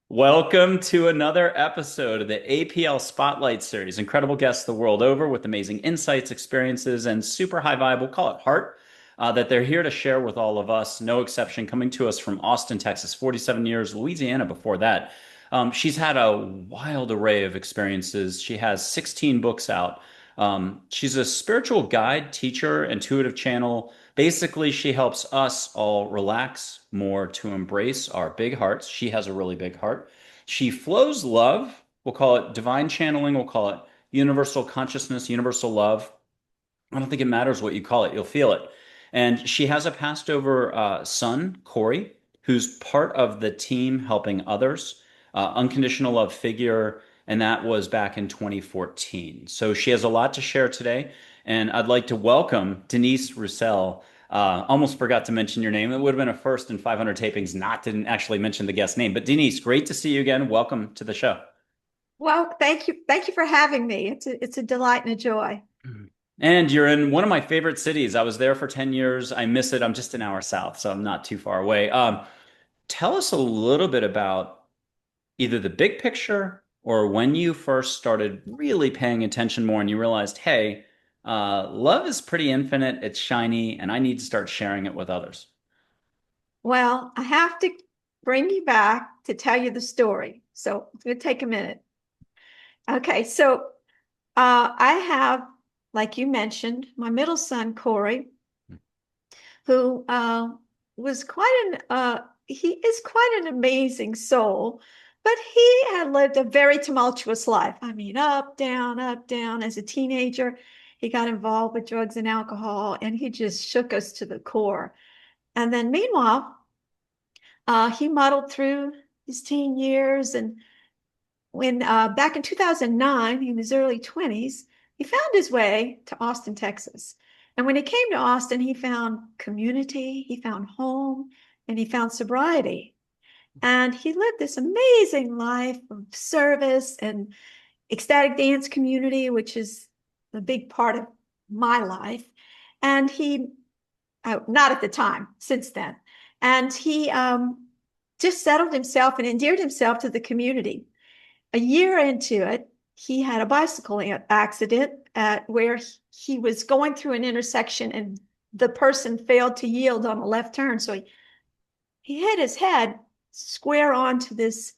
Welcome to another episode of the APL Spotlight Series. Incredible guests the world over with amazing insights, experiences, and super high vibe, we'll call it heart, that they're here to share with all of us. No exception, coming to us from Austin, Texas, 47 years, Louisiana before that. She's had a wild array of experiences. She has 16 books out. She's a spiritual guide, teacher, intuitive channel. Basically, she helps us all relax more to embrace our big hearts. She has a really big heart. She flows love. We'll call it divine channeling. We'll call it universal consciousness, universal love. I don't think it matters what you call it, you'll feel it. And she has a passed over son, Cory, who's part of the team helping others, unconditional love figure, and that was back in 2014. So she has a lot to share today, and I'd like to welcome Denise Roussel. Almost forgot to mention your name. It would have been a first in 500 tapings not to actually mention the guest name. But Denise, great to see you again. Welcome to the show. Well, thank you. Thank you for having me. It's a delight and a joy. And you're in one of my favorite cities. I was there for 10 years. I miss it. I'm just an hour south, so I'm not too far away. Tell us a little bit about either the big picture or when you first started really paying attention more and you realized, hey, love is pretty infinite, it's shiny, and I need to start sharing it with others. Well, I have to bring you back to tell you the story. So it's going to take a minute. Okay, so I have, like you mentioned, my middle son, Cory, who was he is quite an amazing soul, but he had lived a very tumultuous life. I mean, up, down, up, down. As a teenager, he got involved with drugs and alcohol, and he just shook us to the core. And then meanwhile, he muddled through his teen years. And when back in 2009, in his early 20s, he found his way to Austin, Texas. And when he came to Austin, he found community, he found home, and he found sobriety. And he lived this amazing life of service and ecstatic dance community, which is a big part of my life. And not at the time, since then. And he just settled himself and endeared himself to the community. A year into it, he had a bicycle accident where he was going through an intersection and the person failed to yield on a left turn. So he hit his head square onto this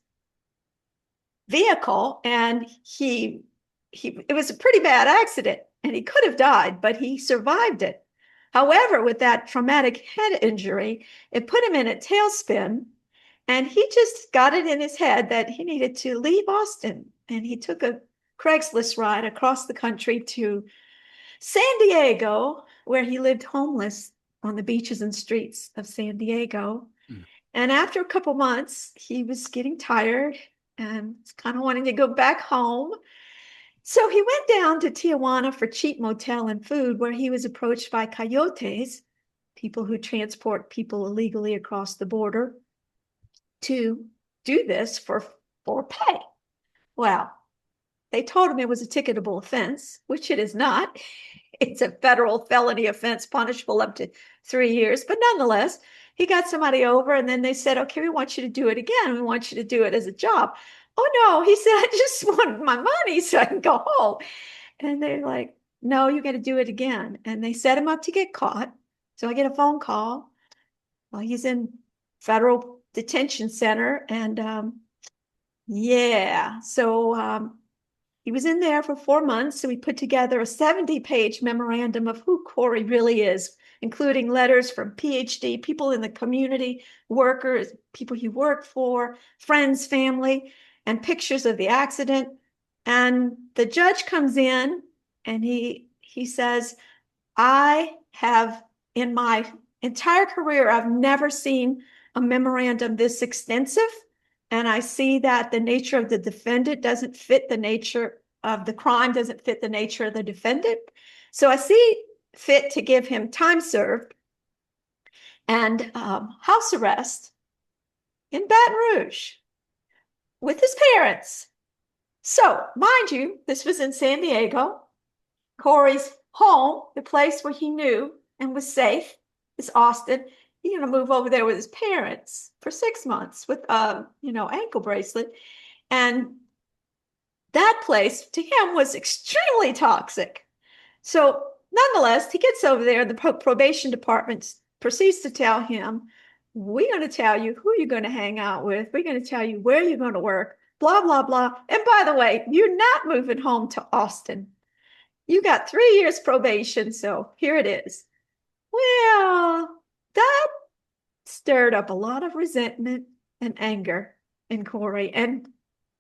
vehicle, and it was a pretty bad accident and he could have died, but he survived it. However, with that traumatic head injury, it put him in a tailspin, and he just got it in his head that he needed to leave Austin. And he took a Craigslist ride across the country to San Diego, where he lived homeless on the beaches and streets of San Diego. Mm. And after a couple months, he was getting tired and kind of wanting to go back home. So he went down to Tijuana for cheap motel and food, where he was approached by coyotes, people who transport people illegally across the border, to do this for pay. Well, they told him it was a ticketable offense, which it is not. It's a federal felony offense punishable up to 3 years. But nonetheless, he got somebody over, and then they said, okay, we want you to do it again. We want you to do it as a job. Oh, no. He said, I just want my money so I can go home. And they're like, no, you got to do it again. And they set him up to get caught. So I get a phone call. Well, he's in federal detention center. And yeah, so he was in there for 4 months. So we put together a 70-page memorandum of who Cory really is, including letters from PhD, people in the community, workers, people he worked for, friends, family, and pictures of the accident. And the judge comes in and he says, I have, in my entire career, I've never seen a memorandum this extensive. And I see that the nature of the defendant doesn't fit the nature of the crime, doesn't fit the nature of the defendant. So I see fit to give him time served and house arrest in Baton Rouge with his parents. So, mind you, this was in San Diego. Cory's home, the place where he knew and was safe, is Austin. move over there with his parents for 6 months with ankle bracelet. And that place to him was extremely toxic. So nonetheless, he gets over there, and the probation department proceeds to tell him, we're going to tell you who you're going to hang out with. We're going to tell you where you're going to work, blah, blah, blah. And by the way, you're not moving home to Austin. You got 3 years probation, so here it is. Well, that stirred up a lot of resentment and anger in Cory. And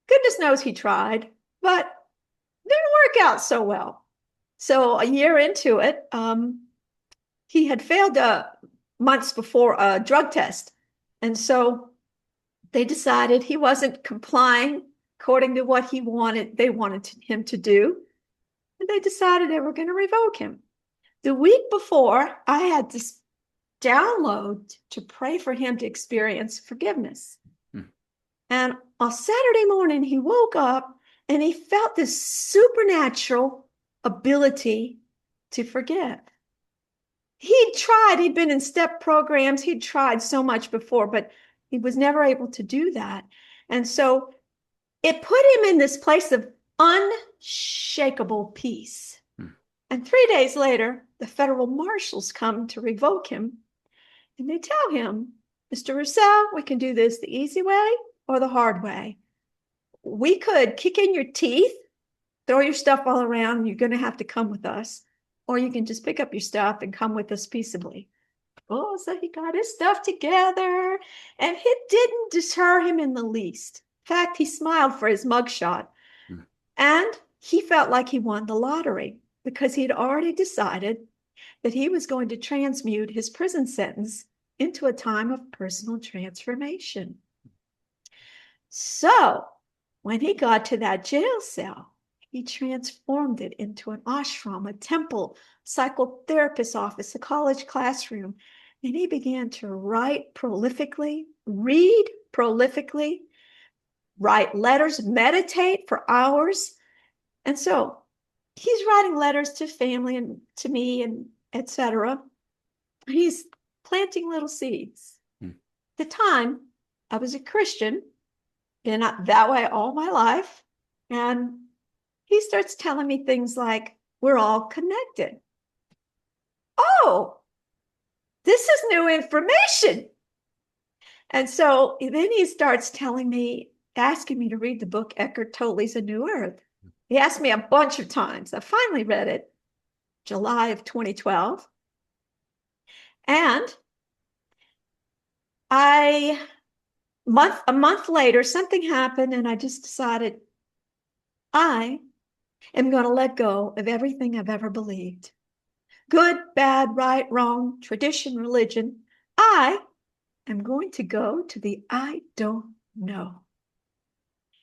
goodness knows he tried, but didn't work out so well. So a year into it, he had failed months before a drug test. And so they decided he wasn't complying according to what they wanted him to do. And they decided they were going to revoke him. The week before, I had this download to pray for him to experience forgiveness. And on Saturday morning, he woke up and he felt this supernatural ability to forgive. He'd been in step programs, he'd tried so much before, but he was never able to do that. And so it put him in this place of unshakable peace. And 3 days later, the federal marshals come to revoke him. And they tell him, Mr. Roussel, we can do this the easy way or the hard way. We could kick in your teeth, throw your stuff all around, and you're going to have to come with us. Or you can just pick up your stuff and come with us peaceably. Oh, so he got his stuff together, and it didn't deter him in the least. In fact, he smiled for his mugshot. And he felt like he won the lottery because he had already decided that he was going to transmute his prison sentence into a time of personal transformation. So when he got to that jail cell, he transformed it into an ashram, a temple, psychotherapist office, a college classroom. And he began to write prolifically, read prolifically, write letters, meditate for hours. And so he's writing letters to family and to me and etc. He's planting little seeds. At the time, I was a Christian, been that way all my life. And he starts telling me things like, we're all connected. Oh, this is new information. And so then he starts asking me to read the book Eckhart Tolle's A New Earth. He asked me a bunch of times. I finally read it, July of 2012. And a month later, something happened, and I just decided I am going to let go of everything I've ever believed. Good, bad, right, wrong, tradition, religion. I am going to go to the I don't know.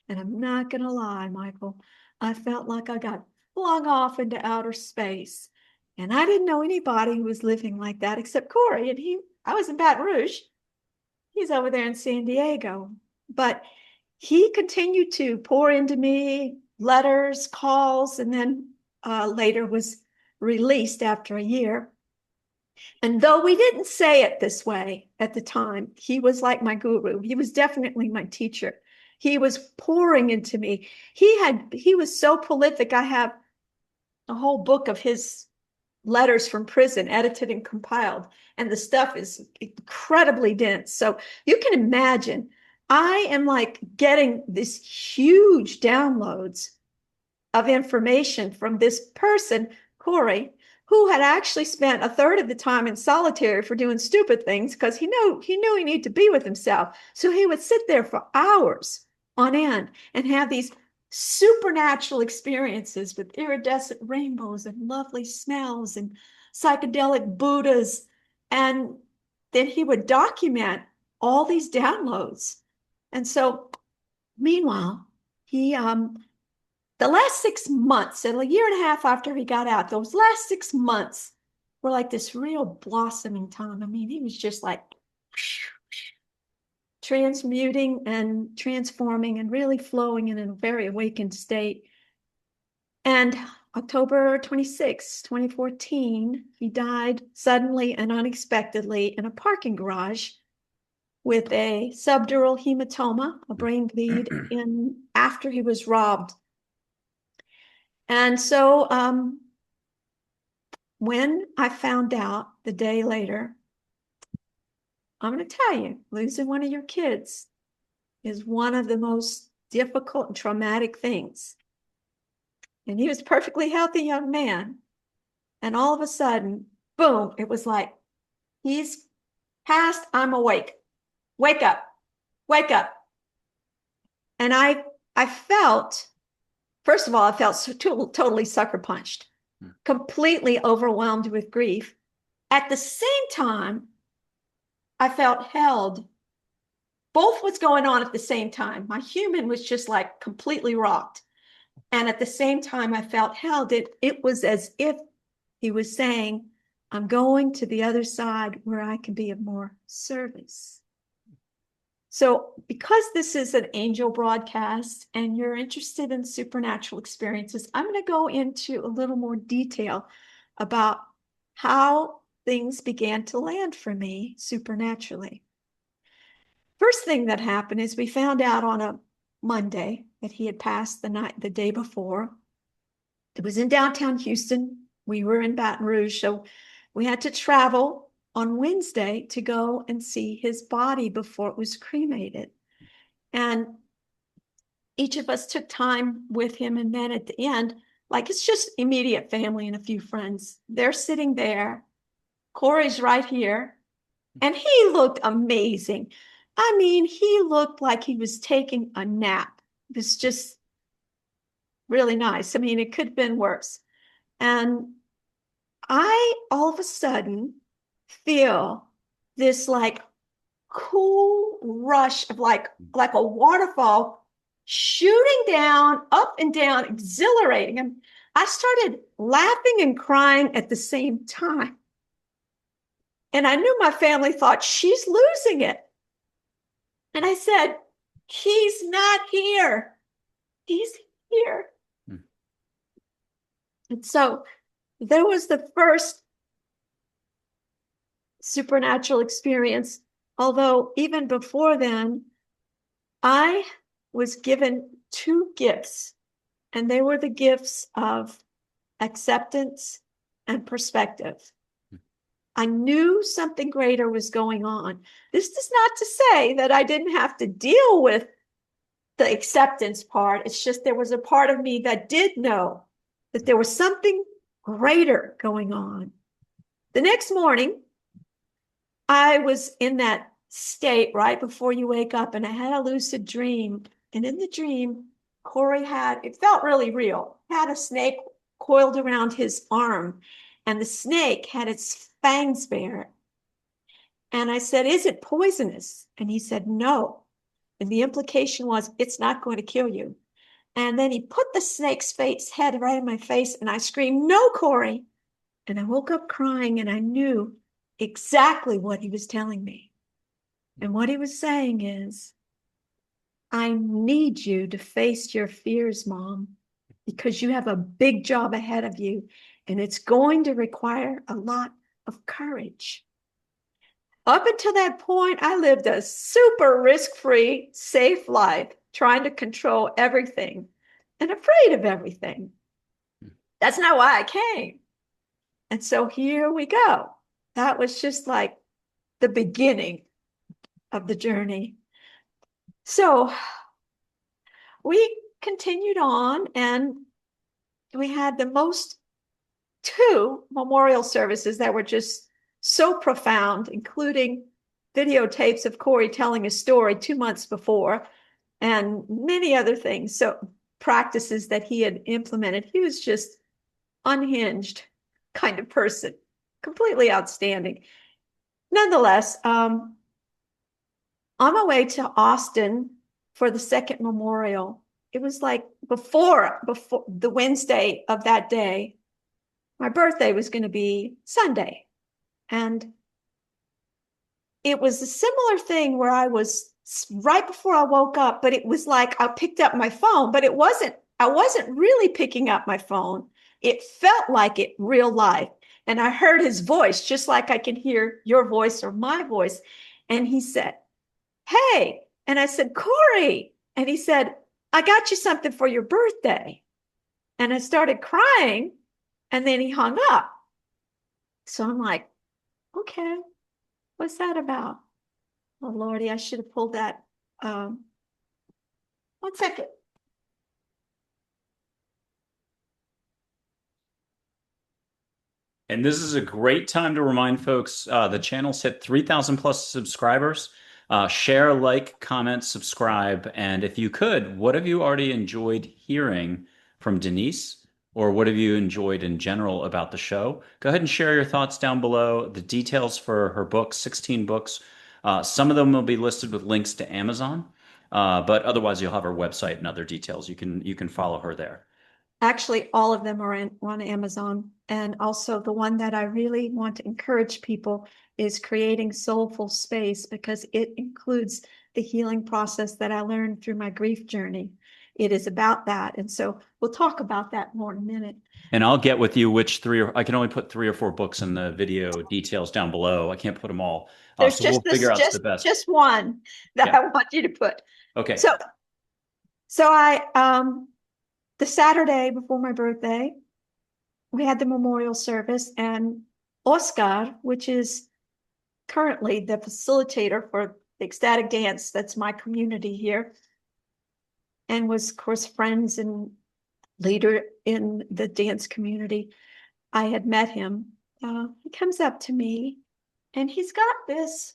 And I'm not going to lie, Michael. I felt like I got flung off into outer space. And I didn't know anybody who was living like that except Cory. And I was in Baton Rouge. He's over there in San Diego. But he continued to pour into me letters, calls, and then later was released after a year. And though we didn't say it this way at the time, he was like my guru. He was definitely my teacher. He was pouring into me. He was so prolific. I have a whole book of his letters from prison, edited and compiled. And the stuff is incredibly dense. So you can imagine, I am like getting this huge downloads of information from this person, Cory, who had actually spent a third of the time in solitary for doing stupid things because he knew he needed to be with himself. So he would sit there for hours on end and have these supernatural experiences with iridescent rainbows and lovely smells and psychedelic Buddhas. And then he would document all these downloads. And so meanwhile, the last 6 months, and a year and a half after he got out, those last 6 months were like this real blossoming time. I mean, he was just like transmuting and transforming and really flowing in a very awakened state. And October 26, 2014, he died suddenly and unexpectedly in a parking garage with a subdural hematoma, a brain bleed, in after he was robbed. And so when I found out the day later, I'm going to tell you, losing one of your kids is one of the most difficult and traumatic things. And he was a perfectly healthy young man. And all of a sudden, boom, it was like, he's passed, I'm awake. Wake up, wake up. And I felt, first of all, I felt totally sucker punched, completely overwhelmed with grief. At the same time, I felt held. Both was going on at the same time. My human was just like completely rocked. And at the same time, I felt held. It was as if he was saying, I'm going to the other side where I can be of more service. So because this is an angel broadcast and you're interested in supernatural experiences, I'm going to go into a little more detail about how things began to land for me supernaturally. First thing that happened is we found out on a Monday that he had passed the day before. It was in downtown Houston. We were in Baton Rouge, so we had to travel on Wednesday to go and see his body before it was cremated. And each of us took time with him, and then at the end, like it's just immediate family and a few friends. They're sitting there. Cory's right here, and he looked amazing. I mean, he looked like he was taking a nap. It was just really nice. I mean, it could have been worse. And I all of a sudden feel this like cool rush of like a waterfall shooting down, up and down, exhilarating. And I started laughing and crying at the same time. And I knew my family thought she's losing it. And I said, he's not here. He's here. And so there was the first supernatural experience. Although even before then, I was given two gifts, and they were the gifts of acceptance and perspective. I knew something greater was going on. This is not to say that I didn't have to deal with the acceptance part. It's just there was a part of me that did know that there was something greater going on. The next morning, I was in that state right before you wake up, and I had a lucid dream. And in the dream, Cory it felt really real, had a snake coiled around his arm, and the snake had its fangs bare. And I said, is it poisonous? And he said, no. And the implication was, it's not going to kill you. And then he put the snake's head right in my face, and I screamed, no, Cory. And I woke up crying, and I knew exactly what he was telling me. And what he was saying is, I need you to face your fears, Mom, because you have a big job ahead of you, and it's going to require a lot of courage. Up until that point, I lived a super risk-free, safe life, trying to control everything and afraid of everything. That's not why I came. And so here we go. That was just like the beginning of the journey. So we continued on, and we had two memorial services that were just so profound, including videotapes of Cory telling his story 2 months before, and many other things. So practices that he had implemented. He was just unhinged kind of person, completely outstanding. Nonetheless, on my way to Austin for the second memorial, it was like before the Wednesday of that day, my birthday was going to be Sunday. And it was a similar thing where I was right before I woke up, but it was like I picked up my phone, but I wasn't really picking up my phone. It felt like it real life. And I heard his voice, just like I can hear your voice or my voice. And he said, "Hey." And I said, "Cory." And he said, "I got you something for your birthday." And I started crying. And then he hung up. So I'm like, okay, what's that about? Oh, Lordy, I should have pulled that. 1 second. And this is a great time to remind folks the channel's hit 3,000 plus subscribers. Share, like, comment, subscribe. And if you could, what have you already enjoyed hearing from Denise? Or what have you enjoyed in general about the show? Go ahead and share your thoughts down below. The details for her books, 16 books. Some of them will be listed with links to Amazon, but otherwise you'll have her website and other details. You can follow her there. Actually, all of them are on Amazon. And also the one that I really want to encourage people is Creating Soulful Space, because it includes the healing process that I learned through my grief journey. It is about that. And so we'll talk about that more in a minute. And I'll get with you which I can only put 3 or 4 books in the video details down below. I can't put them all. There's So we'll just figure this, out the best. just one that Yeah. I want you to put. Okay. So the Saturday before my birthday, we had the memorial service, and Oscar, which is currently the facilitator for the ecstatic dance, that's my community here, and was, of course, friends and leader in the dance community. I had met him. He comes up to me, and he's got this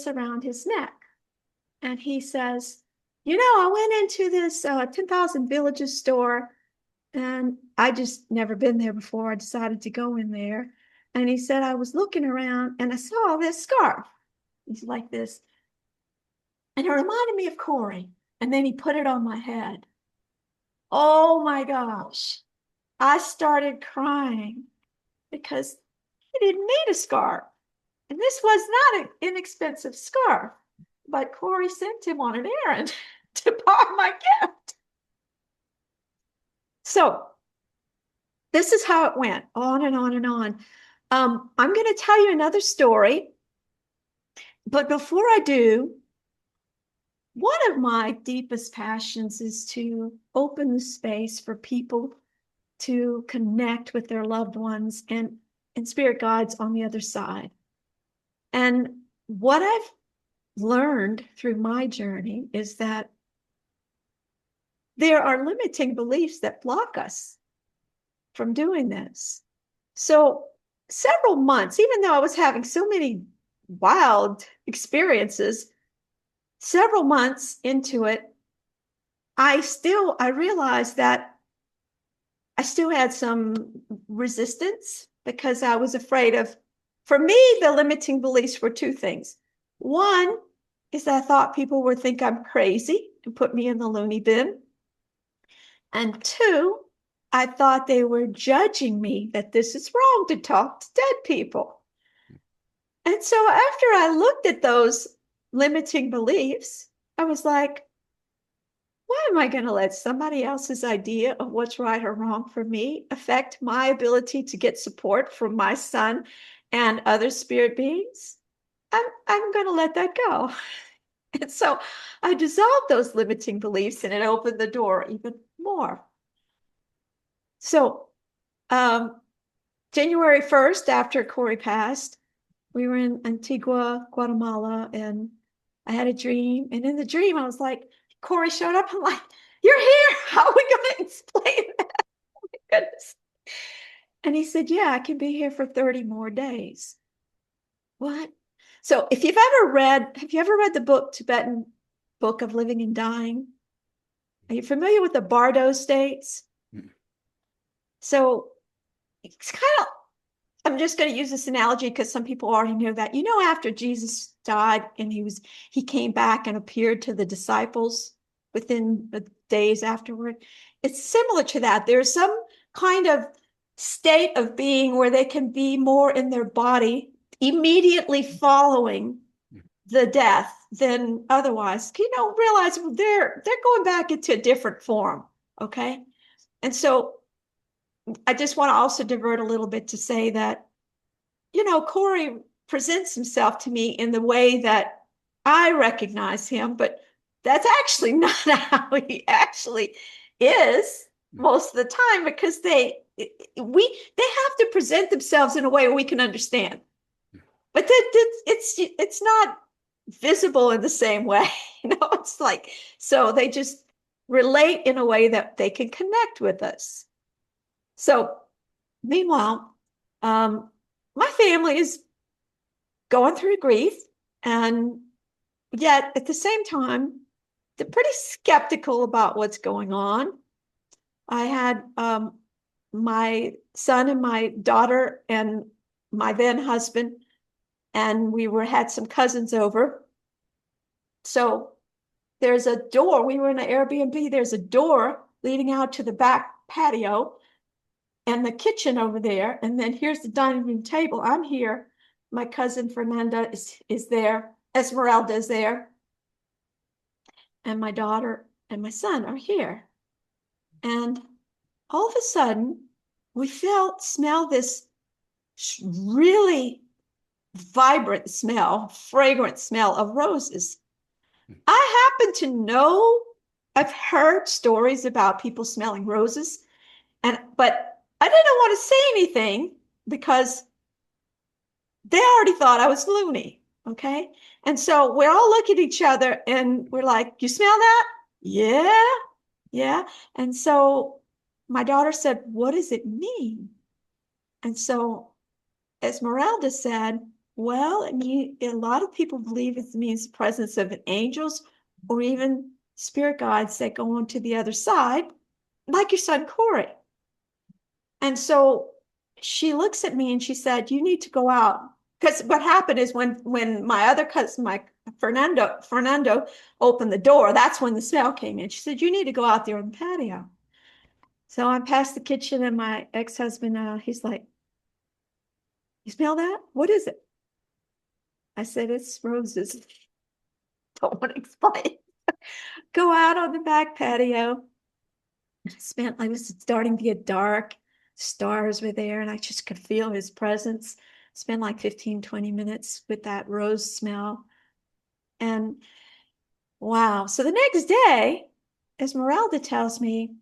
around his neck, and he says, I went into this 10,000 Villages store, and I just never been there before. I decided to go in there. And he said, I was looking around and I saw this scarf. He's like this. And it reminded me of Cory. And then he put it on my head. Oh my gosh. I started crying because he didn't need a scarf. And this was not an inexpensive scarf. But Cory sent him on an errand to buy my gift. So this is how it went, on and on and on. I'm going to tell you another story. But before I do, one of my deepest passions is to open the space for people to connect with their loved ones and spirit guides on the other side. And what I've learned through my journey is that there are limiting beliefs that block us from doing this. So several months, even though I was having so many wild experiences, several months into it, I realized that I still had some resistance because I was afraid of, for me, the limiting beliefs were two things. One is that I thought people would think I'm crazy and put me in the loony bin. And two, I thought they were judging me, that this is wrong to talk to dead people. And so after I looked at those limiting beliefs, I was like, why am I going to let somebody else's idea of what's right or wrong for me affect my ability to get support from my son and other spirit beings? I'm going to let that go. And so I dissolved those limiting beliefs, and it opened the door even more. So January 1st, after Cory passed, we were in Antigua, Guatemala, and I had a dream. And in the dream, I was like, Cory showed up. I'm like, you're here. How are we going to explain that? Oh my goodness. And he said, yeah, I can be here for 30 more days. What? So have you ever read the book, Tibetan Book of Living and Dying? Are you familiar with the Bardo states? So it's kind of, I'm just going to use this analogy because some people already know that. After Jesus died and he came back and appeared to the disciples within the days afterward, it's similar to that. There's some kind of state of being where they can be more in their body immediately following the death than otherwise. Realize they're going back into a different form. Okay. And so I just want to also divert a little bit to say that, Cory presents himself to me in the way that I recognize him, but that's actually not how he actually is most of the time, because they have to present themselves in a way we can understand. But it's not visible in the same way. It's like, so they just relate in a way that they can connect with us. So meanwhile, my family is going through grief, and yet at the same time, they're pretty skeptical about what's going on. I had my son and my daughter and my then husband, and we had some cousins over. So there's a door. We were in an Airbnb. There's a door leading out to the back patio and the kitchen over there. And then here's the dining room table. I'm here. My cousin Fernanda is there. Esmeralda is there. And my daughter and my son are here. And all of a sudden, we smell this really vibrant smell, fragrant smell of roses. I happen to know, I've heard stories about people smelling roses, but I didn't want to say anything because they already thought I was loony. Okay. And so we're all looking at each other and we're like, you smell that? Yeah. Yeah. And so my daughter said, what does it mean? And so Esmeralda said, well, a lot of people believe it means the presence of angels or even spirit guides that go on to the other side, like your son Cory. And so she looks at me and she said, you need to go out. Because what happened is when my other cousin, my Fernando opened the door, that's when the smell came in. She said, you need to go out there on the patio. So I passed the kitchen and my ex-husband, he's like, you smell that? What is it? I said, it's roses. Don't want to explain. Go out on the back patio. I was starting to get dark. Stars were there, and I just could feel his presence. Spent like 15, 20 minutes with that rose smell. And wow. So the next day, Esmeralda tells me,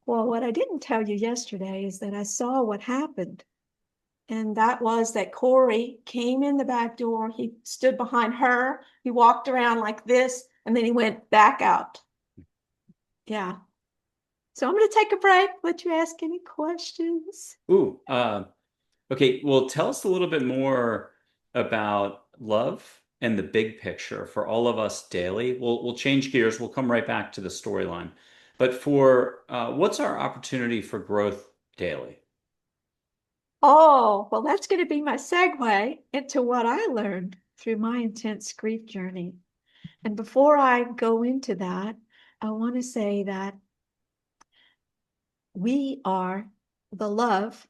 well, what I didn't tell you yesterday is that I saw what happened. And that was that Cory came in the back door. He stood behind her. He walked around like this, and then he went back out. Yeah. So I'm going to take a break. Let you ask any questions. Ooh, okay. Well, tell us a little bit more about love and the big picture for all of us daily. We'll change gears. We'll come right back to the storyline. But for what's our opportunity for growth daily? Oh, well, that's going to be my segue into what I learned through my intense grief journey. And before I go into that, I want to say that we are the love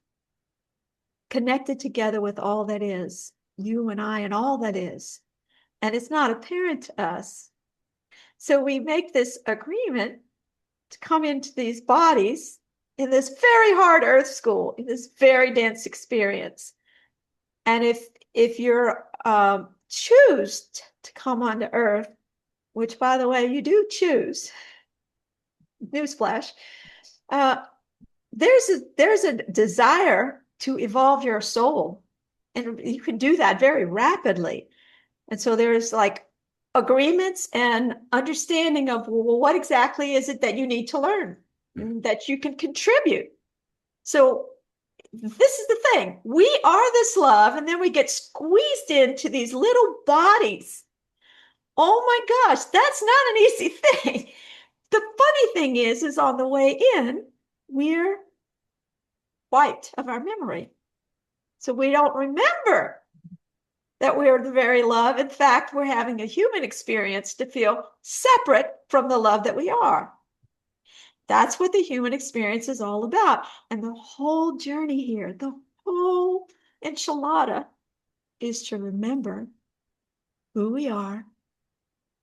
connected together with all that is, you and I and all that is. And it's not apparent to us. So we make this agreement to come into these bodies in this very hard earth school, in this very dense experience. And if you're choose to come onto earth, which by the way, you do choose, newsflash, there's a desire to evolve your soul. And you can do that very rapidly. And so there's like agreements and understanding of, well, what exactly is it that you need to learn, that you can contribute. So this is the thing. We are this love, and then we get squeezed into these little bodies. Oh my gosh, that's not an easy thing. The funny thing is on the way in, we're wiped of our memory. So we don't remember that we're the very love. In fact, we're having a human experience to feel separate from the love that we are. That's what the human experience is all about. And the whole journey here, the whole enchilada is to remember who we are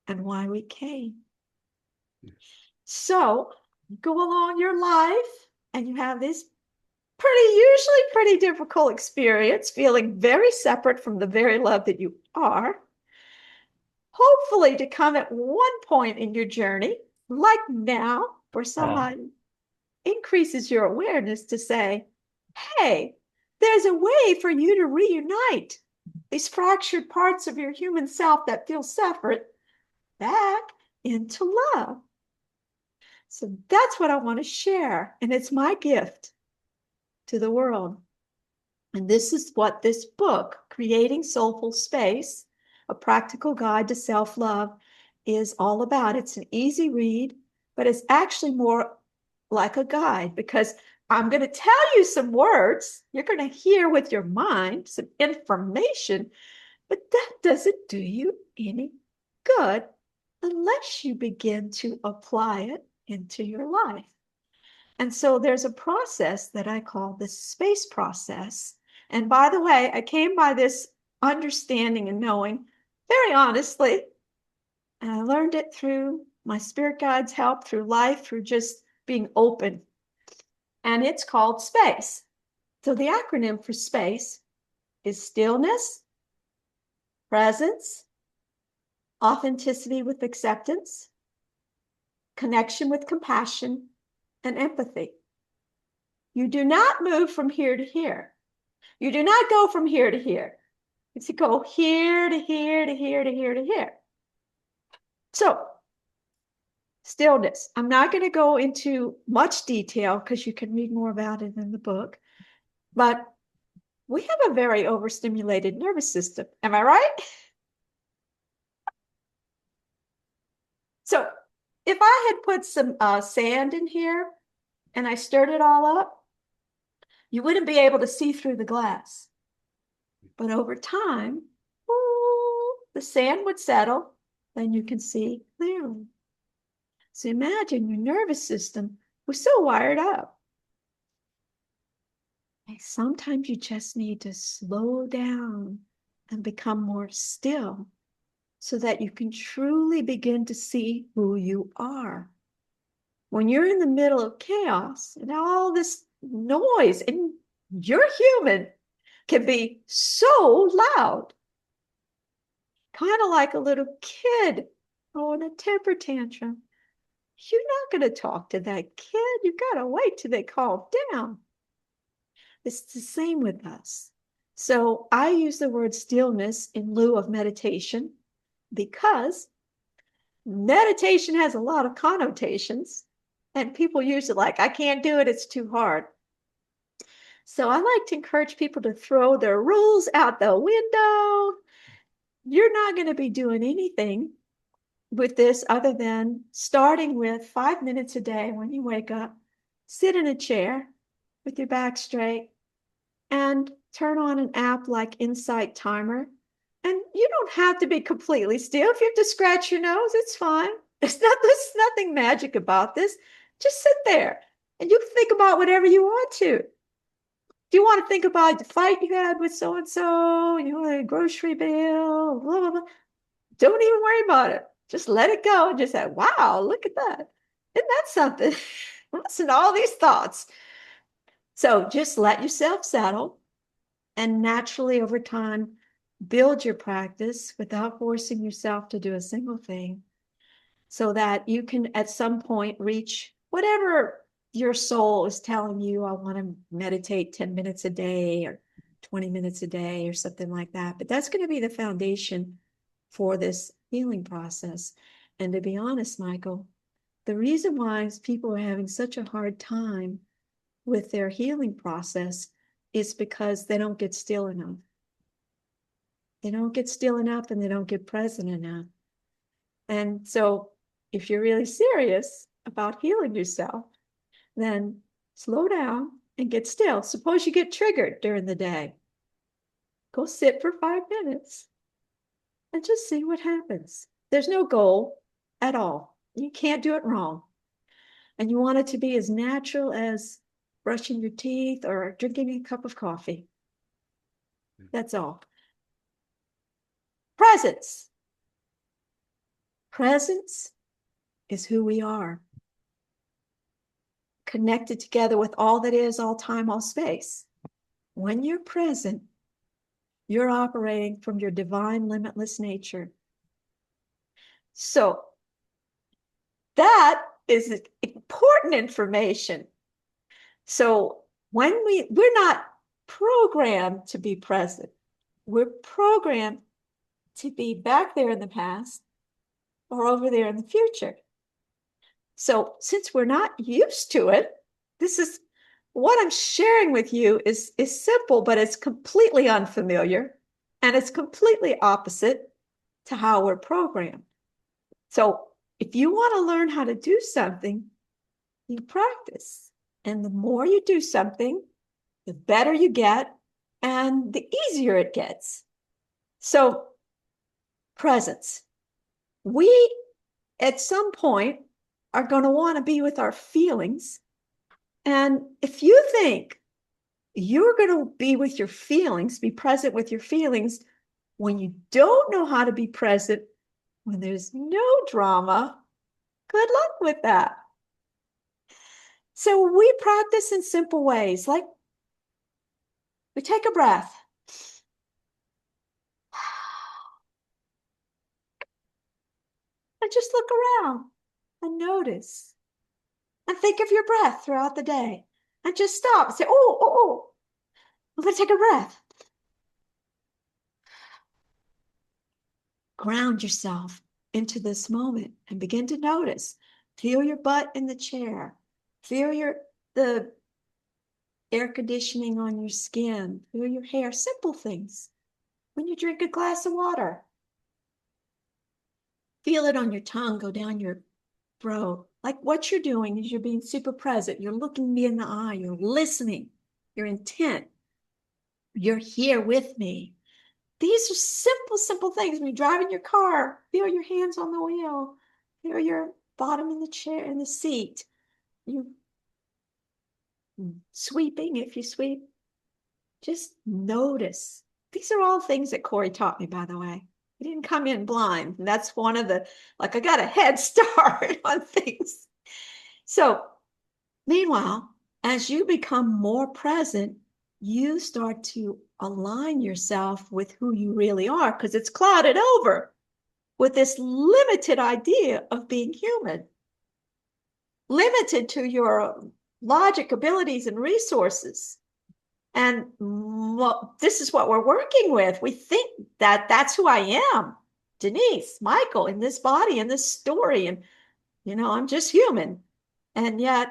and why we came. So go along your life and you have this usually pretty difficult experience, feeling very separate from the very love that you are, hopefully to come at one point in your journey, like now, where someone increases your awareness to say, hey, there's a way for you to reunite these fractured parts of your human self that feel separate back into love. So that's what I want to share. And it's my gift to the world. And this is what this book, Creating Soulful Space, A Practical Guide to Self-Love, is all about. It's an easy read, but it's actually more like a guide, because I'm going to tell you some words. You're going to hear with your mind some information, but that doesn't do you any good unless you begin to apply it into your life. And so there's a process that I call the space process. And by the way, I came by this understanding and knowing very honestly. And I learned it through my spirit guides' help, through life, through just being open. And it's called space. So the acronym for space is stillness, presence, authenticity with acceptance, connection with compassion, and empathy. You do not move from here to here. You do not go from here to here. It's you go here to here to here to here to here. So, stillness. I'm not going to go into much detail because you can read more about it in the book, but we have a very overstimulated nervous system. Am I right? So, if I had put some sand in here and I stirred it all up, you wouldn't be able to see through the glass. But over time, the sand would settle, then you can see clearly. So imagine your nervous system was so wired up. And sometimes you just need to slow down and become more still so that you can truly begin to see who you are. When you're in the middle of chaos and all this noise, and you're human, can be so loud, kind of like a little kid throwing a temper tantrum. You're not going to talk to that kid. You got to wait till they calm down. It's the same with us. So I use the word stillness in lieu of meditation because meditation has a lot of connotations and people use it like, I can't do it, it's too hard. So I like to encourage people to throw their rules out the window. You're not going to be doing anything with this other than starting with 5 minutes a day when you wake up, sit in a chair with your back straight and turn on an app like Insight Timer. And you don't have to be completely still. If you have to scratch your nose, it's fine. There's nothing magic about this. Just sit there and you can think about whatever you want to. If you want to think about the fight you had with so-and-so, you want a grocery bill, blah, blah, blah, don't even worry about it. Just let it go and just say, wow, look at that. Isn't that something? Listen to all these thoughts. So just let yourself settle and naturally over time, build your practice without forcing yourself to do a single thing so that you can at some point reach whatever your soul is telling you. I want to meditate 10 minutes a day or 20 minutes a day or something like that. But that's going to be the foundation for this healing process. And to be honest, Michael, the reason why people are having such a hard time with their healing process is because they don't get still enough. They don't get still enough and they don't get present enough. And so if you're really serious about healing yourself, then slow down and get still. Suppose you get triggered during the day. Go sit for 5 minutes and just see what happens. There's no goal at all. You can't do it wrong. And you want it to be as natural as brushing your teeth or drinking a cup of coffee. That's all. Presence. Presence is who we are. connected together with all that is, all time, all space. When you're present, you're operating from your divine, limitless nature. So that is important information. So when we're not programmed to be present, we're programmed to be back there in the past or over there in the future. So since we're not used to it, this is what I'm sharing with you is simple, but it's completely unfamiliar and it's completely opposite to how we're programmed. So if you want to learn how to do something, you practice. And the more you do something, the better you get and the easier it gets. So presence. We, at some point, are going to want to be with our feelings. And if you think you're going to be with your feelings, be present with your feelings, when you don't know how to be present, when there's no drama, good luck with that. So we practice in simple ways, like we take a breath. And just look around and notice. And think of your breath throughout the day. And just stop and say, oh, I'm going to take a breath. Ground yourself into this moment and begin to notice. Feel your butt in the chair. Feel the air conditioning on your skin. Feel your hair. Simple things. When you drink a glass of water, feel it on your tongue go down your throat. Like what you're doing is you're being super present. You're looking me in the eye. You're listening. You're intent. You're here with me. These are simple things. When you drive in your car, feel your hands on the wheel. Feel your bottom in the chair, in the seat. You sweeping, if you sweep. Just notice. These are all things that Cory taught me, by the way. He didn't come in blind. And that's one of the, like, I got a head start on things. So, meanwhile, as you become more present, you start to align yourself with who you really are, because it's clouded over with this limited idea of being human, limited to your logic, abilities, and resources. And well, this is what we're working with. We think that that's who I am, Denise, Michael, in this body, in this story. And, I'm just human. And yet,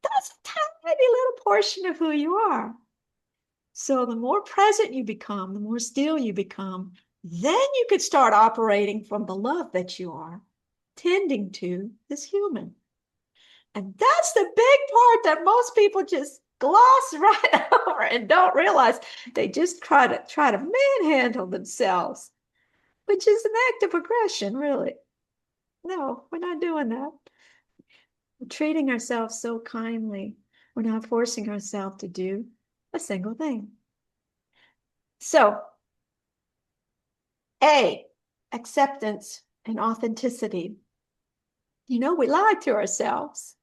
that's a tiny little portion of who you are. So the more present you become, the more still you become, then you could start operating from the love that you are, tending to this human. And that's the big part that most people just gloss right over and don't realize. They just try to manhandle themselves, which is an act of aggression, really. No, we're not doing that. We're treating ourselves so kindly. We're not forcing ourselves to do a single thing. So, A, acceptance and authenticity. We lie to ourselves.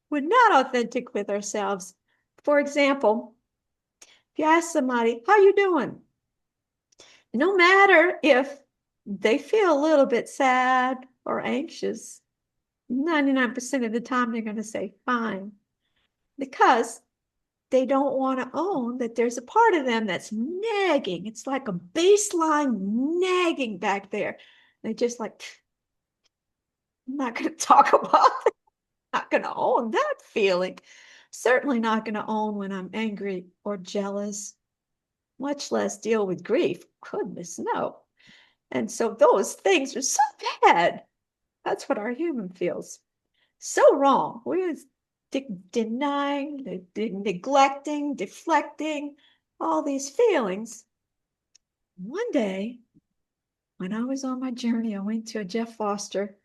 We're not authentic with ourselves. For example, if you ask somebody, how you doing? No matter if they feel a little bit sad or anxious, 99% of the time they're going to say fine, because they don't want to own that there's a part of them that's nagging. It's like a baseline nagging back there. They're just like, I'm not going to talk about it. I'm not going to own that feeling. Certainly not going to own when I'm angry or jealous, much less deal with grief. Goodness, no. And so those things are so bad. That's what our human feels. So wrong. We're denying, neglecting, deflecting all these feelings. One day, when I was on my journey, I went to a Jeff Foster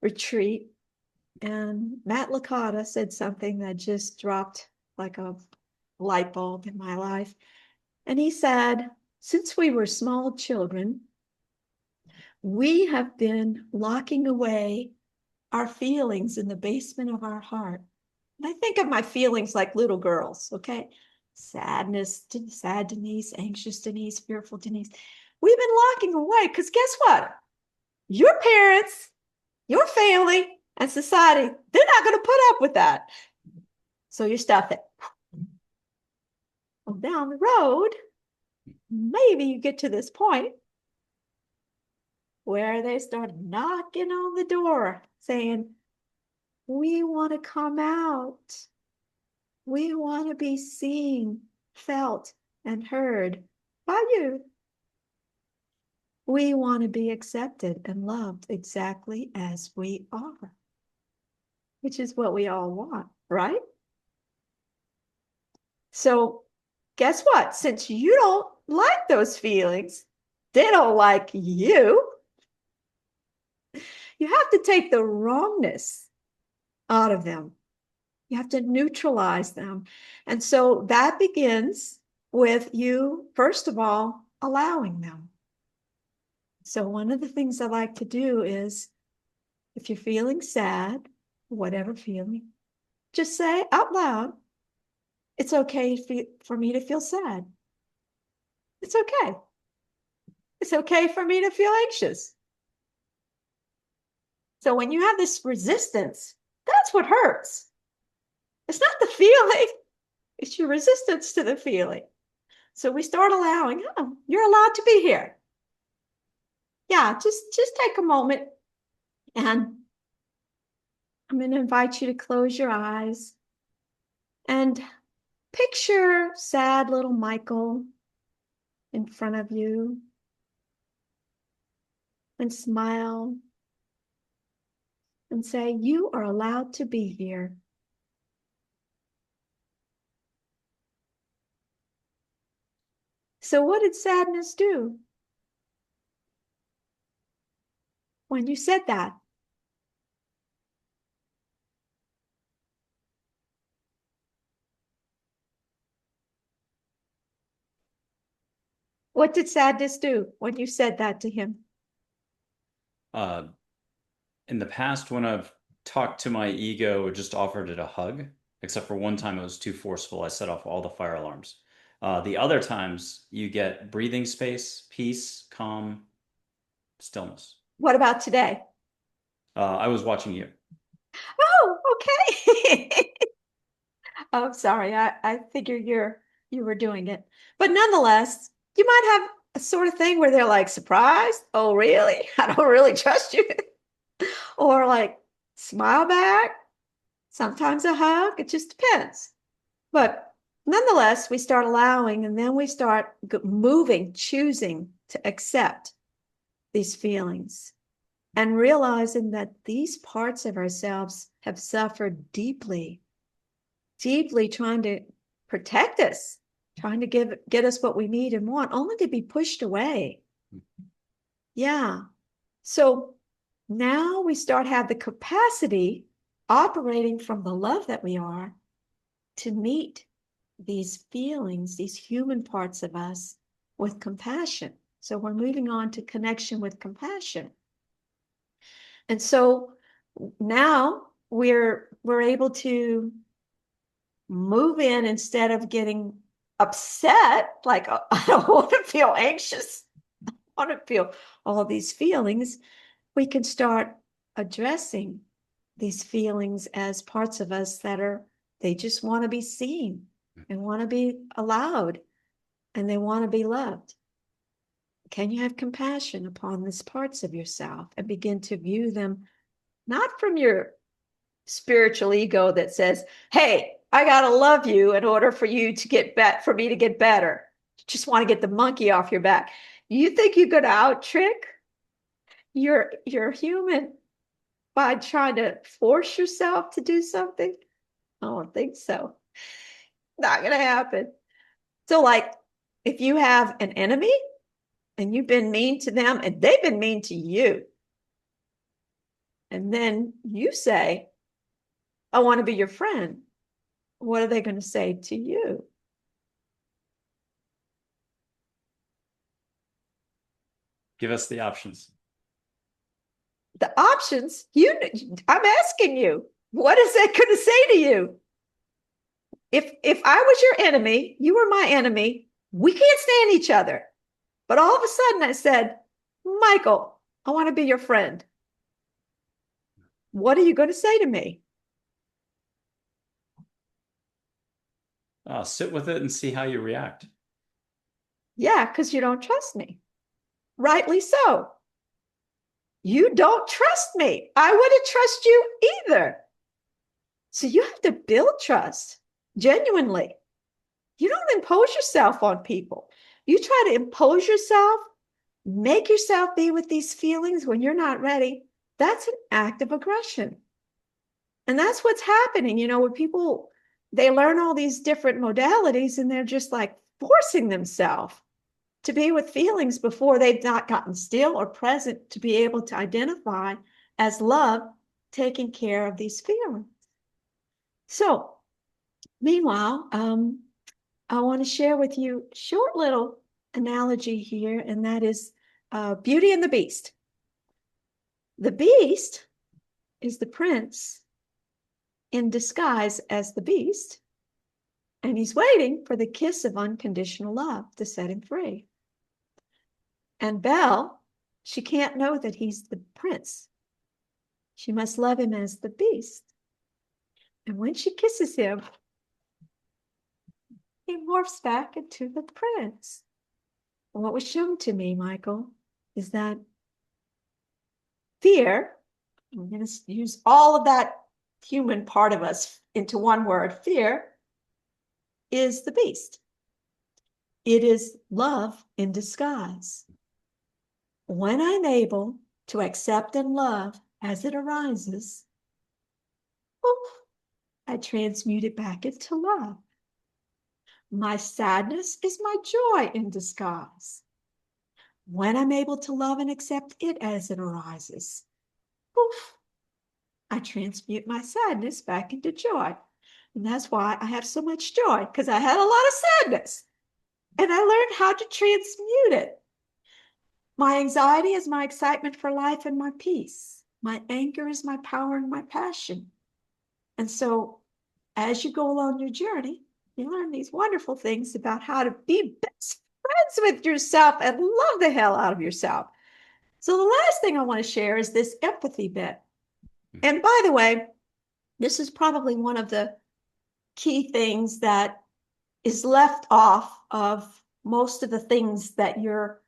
retreat, and Matt Licata said something that just dropped like a light bulb in my life. And he said, since we were small children, we have been locking away our feelings in the basement of our heart. And I think of my feelings like little girls, okay? Sadness, sad Denise, anxious Denise, fearful Denise. We've been locking away because guess what? Your parents, your family, and society, they're not going to put up with that. So you stuff it. Well, down the road, maybe you get to this point where they start knocking on the door saying, we want to come out. We want to be seen, felt, and heard by you. We want to be accepted and loved exactly as we are, which is what we all want, right? So guess what? Since you don't like those feelings, they don't like you. You have to take the wrongness out of them. You have to neutralize them. And so that begins with you, first of all, allowing them. So one of the things I like to do is, if you're feeling sad, whatever feeling, just say out loud, it's okay for me to feel sad. It's okay. It's okay for me to feel anxious. So when you have this resistance, that's what hurts. It's not the feeling, it's your resistance to the feeling. So we start allowing, oh, you're allowed to be here. Yeah, just take a moment, and I'm going to invite you to close your eyes and picture sad little Michael in front of you and smile and say, you are allowed to be here. So what did sadness do when you said that? What did sadness do when you said that to him? Uh, in the past, when I've talked to my ego or just offered it a hug, except for one time it was too forceful, I set off all the fire alarms. The other times you get breathing space, peace, calm, stillness. What about today? I was watching you. Oh, okay. Oh, sorry. I figured you were doing it. But nonetheless, you might have a sort of thing where they're like, surprised? Oh, really? I don't really trust you. Or like, smile back. Sometimes a hug. It just depends. But nonetheless, we start allowing, and then we start moving, choosing to accept these feelings and realizing that these parts of ourselves have suffered deeply, deeply trying to protect us, trying to get us what we need and want, only to be pushed away. Yeah. So now we start have the capacity, operating from the love that we are, to meet these feelings, these human parts of us, with compassion. So we're moving on to connection with compassion. And so now we're able to move in, instead of getting upset, like, oh, I don't want to feel anxious, I want to feel all these feelings. We can start addressing these feelings as parts of us that they just want to be seen and want to be allowed, and they want to be loved. Can you have compassion upon these parts of yourself and begin to view them not from your spiritual ego that says, hey, I got to love you in order for you to get for me to get better. You just want to get the monkey off your back. You think you're going to out trick your human by trying to force yourself to do something? I don't think so. Not going to happen. So like, if you have an enemy and you've been mean to them and they've been mean to you, and then you say, I want to be your friend, what are they going to say to you? Give us the options. The options, I'm asking you, what is that going to say to you? If I was your enemy, you were my enemy, we can't stand each other. But all of a sudden I said, Michael, I want to be your friend. What are you going to say to me? Sit with it and see how you react. Yeah, because you don't trust me. Rightly so. You don't trust me. I wouldn't trust you either. So you have to build trust genuinely. You don't impose yourself on people. You try to impose yourself, make yourself be with these feelings when you're not ready. That's an act of aggression. And that's what's happening, when people, they learn all these different modalities and they're just like forcing themselves to be with feelings before they've not gotten still or present to be able to identify as love taking care of these feelings. So, meanwhile, I want to share with you a short little analogy here, and that is Beauty and the Beast. The Beast is the prince in disguise as the beast, and he's waiting for the kiss of unconditional love to set him free. And Belle, she can't know that he's the prince. She must love him as the beast. And when she kisses him, he morphs back into the prince. And what was shown to me, Michael, is that fear, I'm going to use all of that human part of us into one word, fear, is the beast. It is love in disguise. When I'm able to accept and love as it arises, poof, I transmute it back into love. My sadness is my joy in disguise. When I'm able to love and accept it as it arises, poof, I transmute my sadness back into joy. And that's why I have so much joy, because I had a lot of sadness. And I learned how to transmute it. My anxiety is my excitement for life and my peace. My anger is my power and my passion. And so as you go along your journey, you learn these wonderful things about how to be best friends with yourself and love the hell out of yourself. So the last thing I want to share is this empathy bit. And by the way, this is probably one of the key things that is left off of most of the things that you're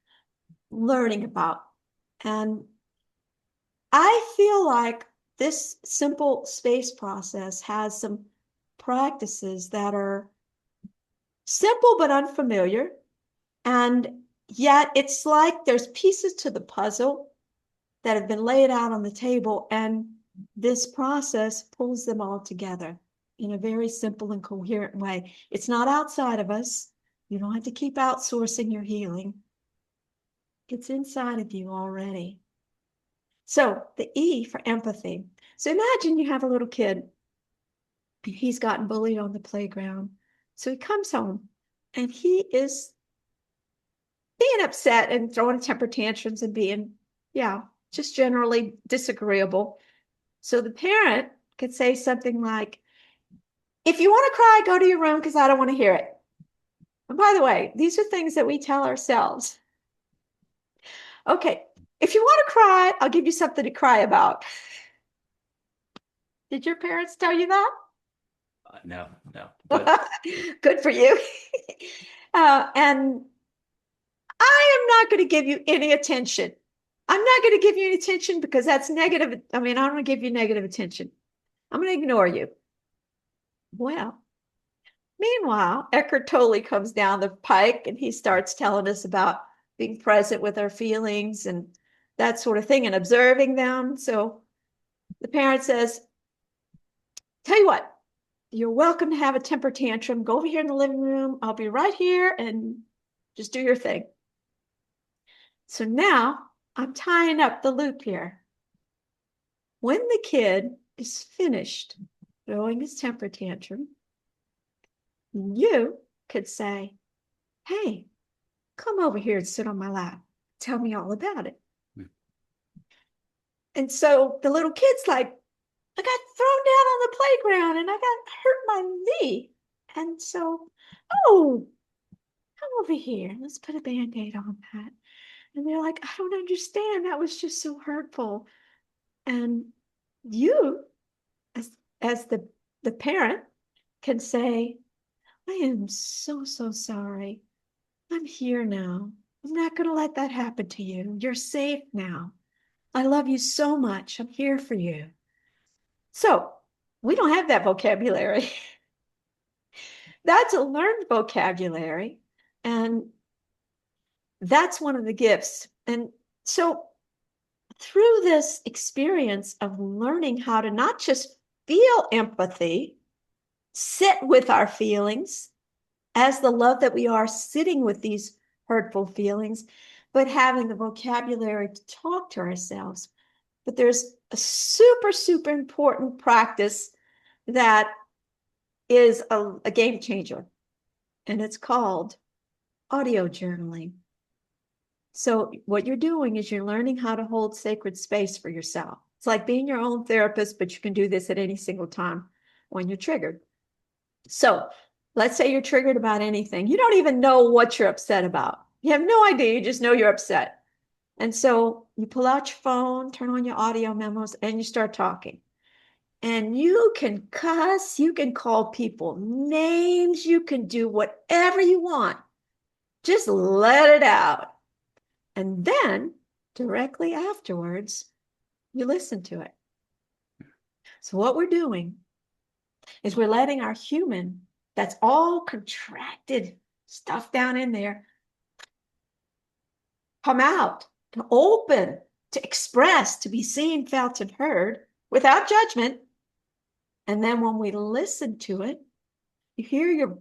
learning about. And I feel like this simple space process has some practices that are simple but unfamiliar. And yet it's like there's pieces to the puzzle that have been laid out on the table, and this process pulls them all together in a very simple and coherent way. It's not outside of us. You don't have to keep outsourcing your healing. It's inside of you already. So the E for empathy. So imagine you have a little kid. He's gotten bullied on the playground. So he comes home and he is being upset and throwing temper tantrums and being, just generally disagreeable. So the parent could say something like, if you want to cry, go to your room because I don't want to hear it. And by the way, these are things that we tell ourselves. Okay, if you want to cry, I'll give you something to cry about. Did your parents tell you that? No. But Good for you. And I am not going to give you any attention. I'm not going to give you any attention because that's negative. I don't want to give you negative attention. I'm going to ignore you. Well, meanwhile, Eckhart Tolle comes down the pike and he starts telling us about being present with our feelings and that sort of thing and observing them. So the parent says, tell you what, you're welcome to have a temper tantrum. Go over here in the living room. I'll be right here and just do your thing. So now I'm tying up the loop here. When the kid is finished throwing his temper tantrum, you could say, hey, come over here and sit on my lap. Tell me all about it. And so the little kid's like, I got thrown down on the playground and I got hurt my knee. And so, oh, come over here. Let's put a Band-Aid on that. And they're like, I don't understand. That was just so hurtful. And you, as the parent, can say, I am so, so sorry. I'm here now. I'm not going to let that happen to you. You're safe now. I love you so much. I'm here for you. So we don't have that vocabulary. That's a learned vocabulary. And that's one of the gifts. And so through this experience of learning how to not just feel empathy, sit with our feelings as the love that we are, sitting with these hurtful feelings, but having the vocabulary to talk to ourselves. But there's a super, super important practice that is a game changer, and it's called audio journaling. So what you're doing is you're learning how to hold sacred space for yourself. It's like being your own therapist, but you can do this at any single time when you're triggered. So let's say you're triggered about anything. You don't even know what you're upset about. You have no idea. You just know you're upset. And so you pull out your phone, turn on your audio memos, and you start talking. And you can cuss, you can call people names, you can do whatever you want. Just let it out. And then directly afterwards, you listen to it. So what we're doing is we're letting our human, that's all contracted stuff down in there, come out, to open, to express, to be seen, felt, and heard without judgment. And then when we listen to it, you hear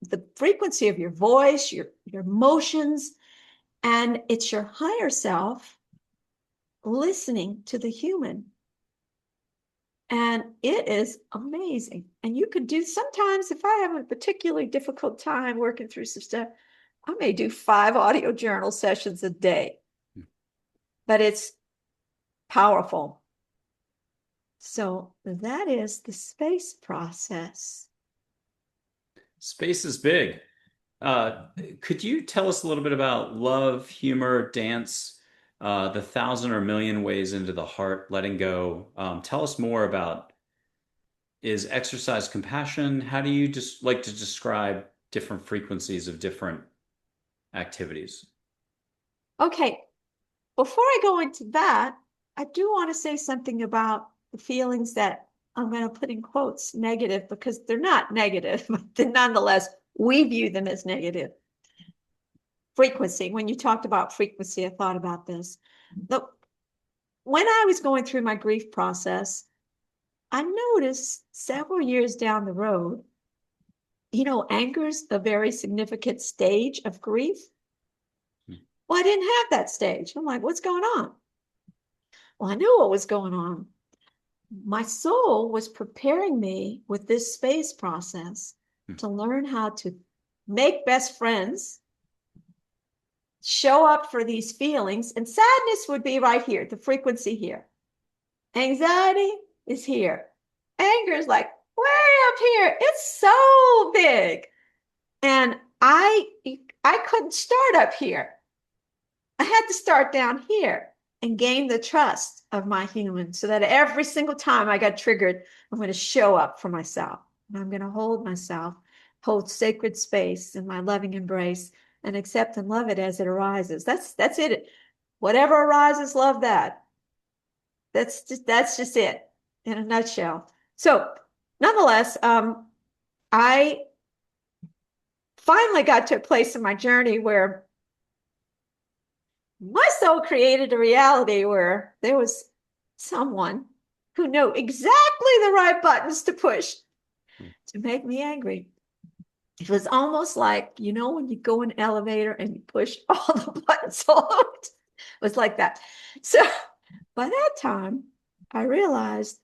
the frequency of your voice, your emotions, and it's your higher self listening to the human. And it is amazing. And you could do, sometimes if I have a particularly difficult time working through some stuff, I may do 5 audio journal sessions a day. But it's powerful. So that is the space process. Space is big. Could you tell us a little bit about love, humor, dance, the thousand or million ways into the heart, letting go? Tell us more about, is exercise compassion? How do you just like to describe different frequencies of different activities? Okay, before I go into that, I do want to say something about the feelings that I'm going to put in quotes negative, because they're not negative, but nonetheless, we view them as negative. Frequency. When you talked about frequency, I thought about this. Look, when I was going through my grief process, I noticed several years down the road, anger's a very significant stage of grief. Well, I didn't have that stage. I'm like, what's going on? Well, I knew what was going on. My soul was preparing me with this space process to learn how to make best friends, show up for these feelings, and sadness would be right here, the frequency here. Anxiety is here. Anger is like way up here. It's so big. And I couldn't start up here. I had to start down here and gain the trust of my human, so that every single time I got triggered, I'm going to show up for myself. And I'm going to hold myself, hold sacred space in my loving embrace, and accept and love it as it arises. That's it. Whatever arises, love that. That's just it in a nutshell. So nonetheless, I finally got to a place in my journey where my soul created a reality where there was someone who knew exactly the right buttons to push to make me angry. It was almost like, when you go in an elevator and you push all the buttons all over, it was like that. So by that time, I realized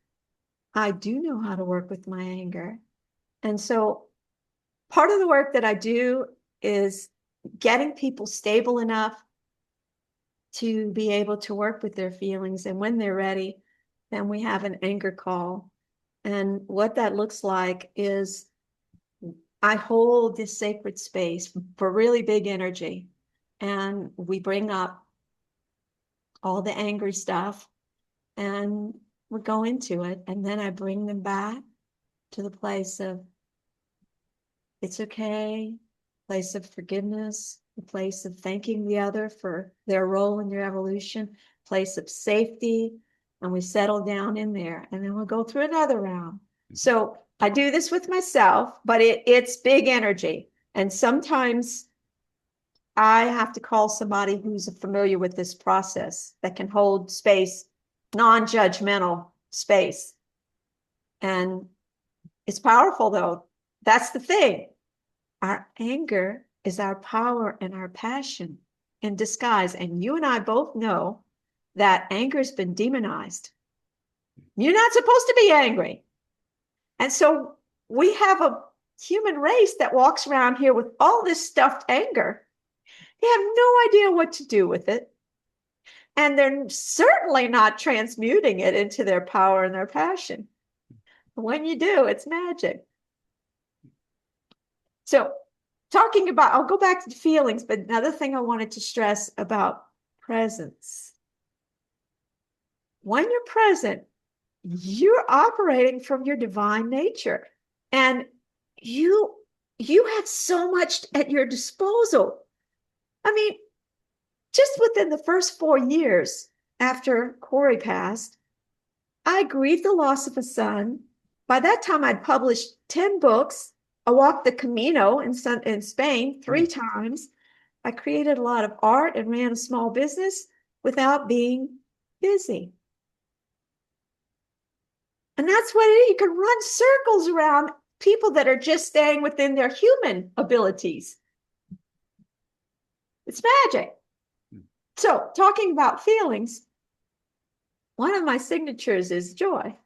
I do know how to work with my anger. And so part of the work that I do is getting people stable enough to be able to work with their feelings. And when they're ready, then we have an anger call. And what that looks like is I hold this sacred space for really big energy. And we bring up all the angry stuff and we go into it. And then I bring them back to the place of it's okay, place of forgiveness, a place of thanking the other for their role in your evolution, place of safety, and we settle down in there. And then we'll go through another round. So I do this with myself, but it's big energy. And sometimes I have to call somebody who's familiar with this process that can hold space, non-judgmental space. And it's powerful, though. That's the thing. Our anger is our power and our passion in disguise. And you and I both know that anger has been demonized. You're not supposed to be angry. And so we have a human race that walks around here with all this stuffed anger. They have no idea what to do with it. And they're certainly not transmuting it into their power and their passion. When you do, it's magic. So talking about, I'll go back to the feelings, but another thing I wanted to stress about presence. When you're present, you're operating from your divine nature. And you have so much at your disposal. I mean, just within the first 4 years after Cory passed, I grieved the loss of a son. By that time, I'd published 10 books. I walked the Camino in Spain 3 times. I created a lot of art and ran a small business without being busy. And that's what it is. You can run circles around people that are just staying within their human abilities. It's magic. So talking about feelings, one of my signatures is joy.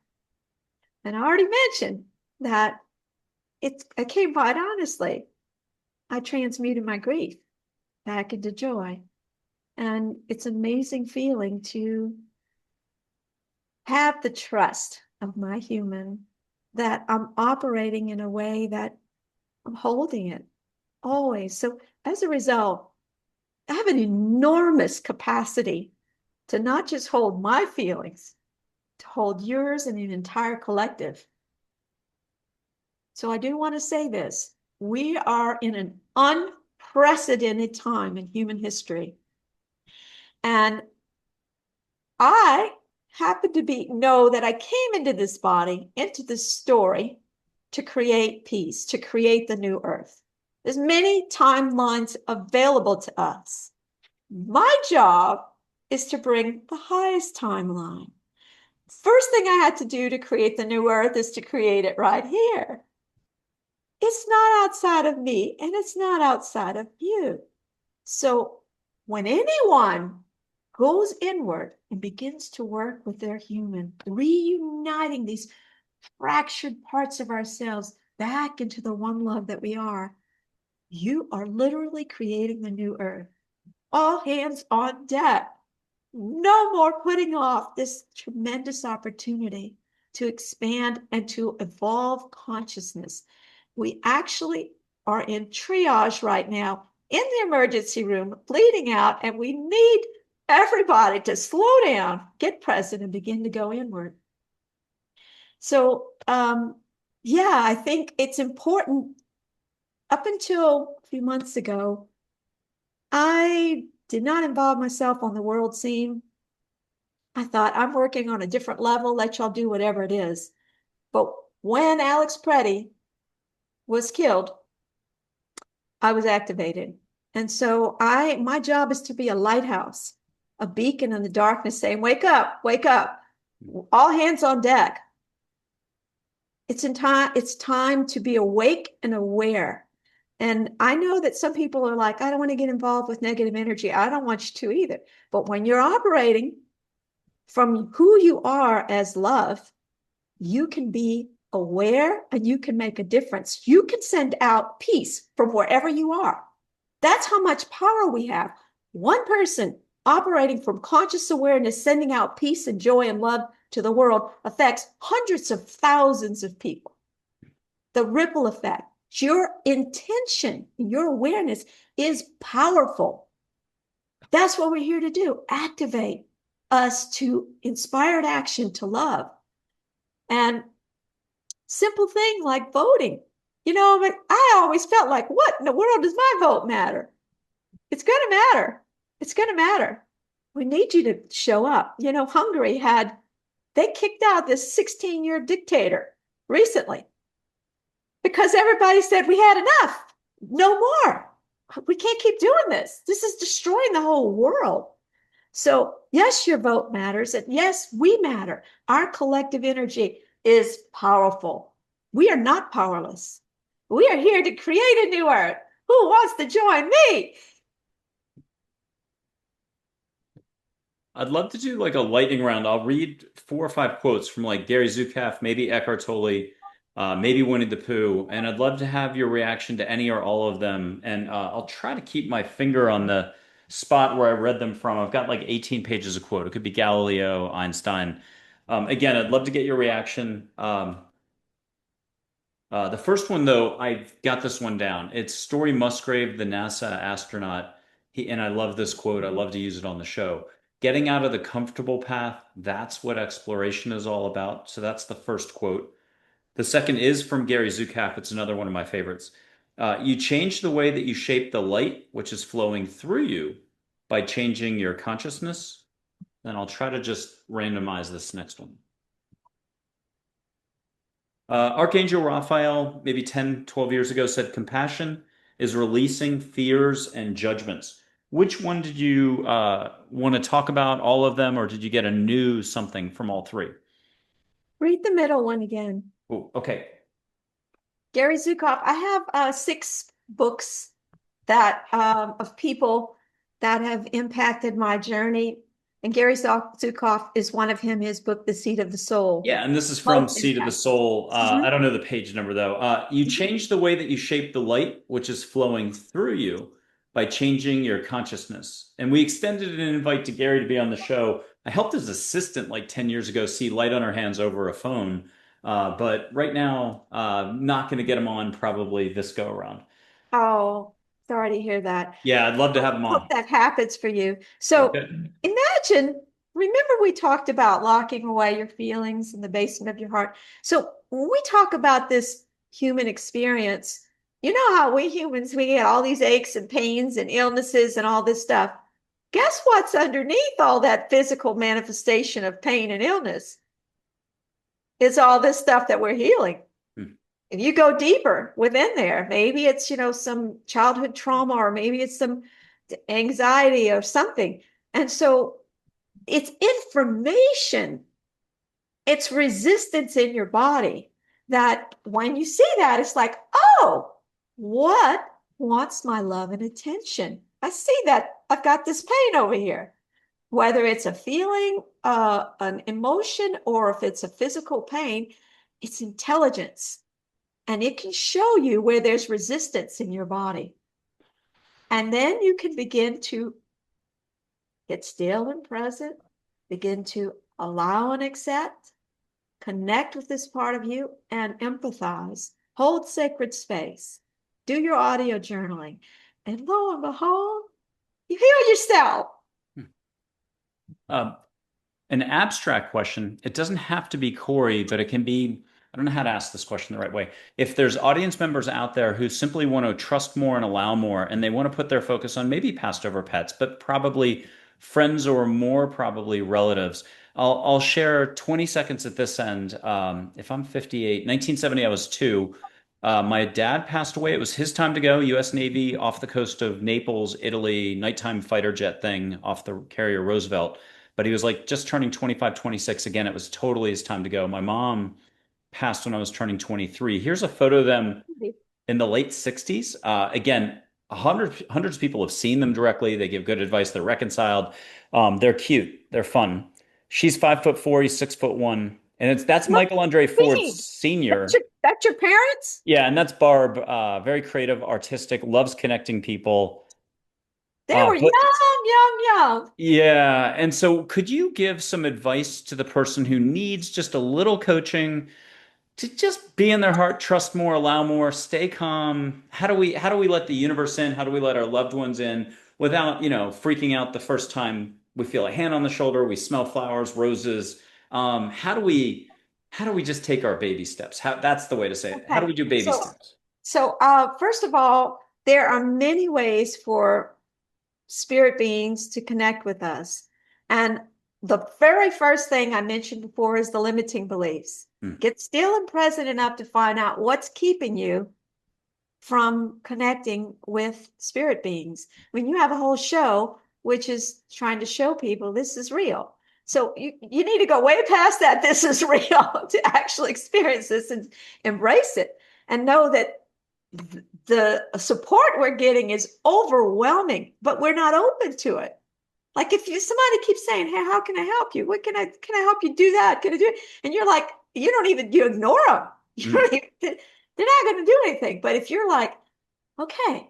And I already mentioned that I came quite honestly. I transmuted my grief back into joy. And it's an amazing feeling to have the trust of my human that I'm operating in a way that I'm holding it always. So as a result, I have an enormous capacity to not just hold my feelings, to hold yours and an entire collective. So I do want to say this. We are in an unprecedented time in human history. And I happen to know that I came into this body, into this story, to create peace, to create the new earth. There's many timelines available to us. My job is to bring the highest timeline. First thing I had to do to create the new earth is to create it right here. It's not outside of me, and it's not outside of you. So when anyone goes inward and begins to work with their human, reuniting these fractured parts of ourselves back into the one love that we are, you are literally creating the new earth. All hands on deck. No more putting off this tremendous opportunity to expand and to evolve consciousness. We actually are in triage right now in the emergency room, bleeding out, and we need everybody to slow down, get present, and begin to go inward. So, yeah, I think it's important. Up until a few months ago, I did not involve myself on the world scene. I thought, I'm working on a different level, let y'all do whatever it is. But when Alex Preddy was killed, I was activated. And so my job is to be a lighthouse, a beacon in the darkness saying, wake up, all hands on deck. It's time to be awake and aware. And I know that some people are like, I don't want to get involved with negative energy. I don't want you to either. But when you're operating from who you are as love, you can be aware and you can make a difference. You can send out peace from wherever you are. That's how much power we have. One person operating from conscious awareness, sending out peace and joy and love to the world, affects hundreds of thousands of people. The ripple effect, your intention, your awareness is powerful. That's what we're here to do, activate us to inspired action to love. And simple thing like voting. I always felt like, what in the world does my vote matter? It's going to matter. It's going to matter. We need you to show up. Hungary they kicked out this 16-year dictator recently because everybody said we had enough. No more. We can't keep doing this. This is destroying the whole world. So yes, your vote matters. And yes, we matter. Our collective energy is powerful. We are not powerless. We are here to create a new earth. Who wants to join me? I'd love to do like a lightning round. I'll read 4 or 5 quotes from like Gary Zukav, maybe Eckhart Tolle, maybe Winnie the Pooh, and I'd love to have your reaction to any or all of them. And I'll try to keep my finger on the spot where I read them from. I've got like 18 pages of quote. It could be Galileo, Einstein. Again, I'd love to get your reaction. The first one, though, I've got this one down. It's Story Musgrave, the NASA astronaut. And I love this quote. I love to use it on the show. Getting out of the comfortable path, that's what exploration is all about. So that's the first quote. The second is from Gary Zukav. It's another one of my favorites. You change the way that you shape the light, which is flowing through you, by changing your consciousness. And I'll try to just randomize this next one. Archangel Raphael, maybe 10, 12 years ago, said compassion is releasing fears and judgments. Which one did you want to talk about, all of them, or did you get a new something from all three? Read the middle one again. Oh, okay. Gary Zukav. I have 6 books that of people that have impacted my journey. And Gary Zukav is one of him, his book, The Seat of the Soul. Yeah, and this is from Most Seed of the impactful. Soul. Mhm. I don't know the page number though. You Mhm. change the way that you shape the light, which is flowing through you, by changing your consciousness. And we extended an invite to Gary to be on the show. I helped his assistant like 10 years ago see light on her hands over a phone. But right now, not going to get him on probably this go around. Oh, sorry to hear that. Yeah, I'd love to have him Hope on. that happens for you. So Okay. imagine, remember we talked about locking away your feelings in the basement of your heart. So when we talk about this human experience, you know how we humans, we get all these aches and pains and illnesses and all this stuff. Guess what's underneath all that physical manifestation of pain and illness? It's all this stuff that we're healing. Hmm. If you go deeper within there, maybe it's, some childhood trauma, or maybe it's some anxiety or something. And so it's information, it's resistance in your body that when you see that, it's like, oh, what wants my love and attention? I see that I've got this pain over here, whether it's a feeling, an emotion, or if it's a physical pain, it's intelligence. And it can show you where there's resistance in your body. And then you can begin to get still and present, begin to allow and accept, connect with this part of you, and empathize. Hold sacred space. Do your audio journaling. And lo and behold, you heal yourself. Um, an abstract question. It doesn't have to be Cory, but it can be, I don't know how to ask this question the right way. If there's audience members out there who simply want to trust more and allow more, and they want to put their focus on maybe passed over pets, but probably friends or more probably relatives, I'll share 20 seconds at this end. If I'm 58, 1970, I was 2. My dad passed away. It was his time to go. U.S. Navy off the coast of Naples, Italy, nighttime fighter jet thing off the carrier Roosevelt. But he was like just turning 25, 26 again. It was totally his time to go. My mom passed when I was turning 23. Here's a photo of them in the late 60s. Again, hundreds of people have seen them directly. They give good advice. They're reconciled. They're cute. They're fun. She's 5'4". He's 6'1". And that's What Michael Andre do you Ford mean? That's Sr. your parents? Yeah, and that's Barb. Very creative, artistic, loves connecting people. They Oh, were but young. yeah. And so could you give some advice to the person who needs just a little coaching to just be in their heart, trust more, allow more, stay calm? How do we let the universe in? How do we let our loved ones in without, freaking out the first time we feel a hand on the shoulder, we smell flowers, roses? How do we just take our baby steps? That's the way to say it. How do Okay. we do baby So, steps? first of all, there are many ways for spirit beings to connect with us. And the very first thing I mentioned before is the limiting beliefs. Hmm. Get still and present enough to find out what's keeping you from connecting with spirit beings. When you have a whole show, which is trying to show people this is real. So you need to go way past that. This is real to actually experience this and embrace it and know that the support we're getting is overwhelming, but we're not open to it. Like if somebody keeps saying, "Hey, how can I help you? What can I help you do that? Can I do it?" And you're like, you ignore them. You Hmm. don't even, they're not going to do anything. But if you're like, okay,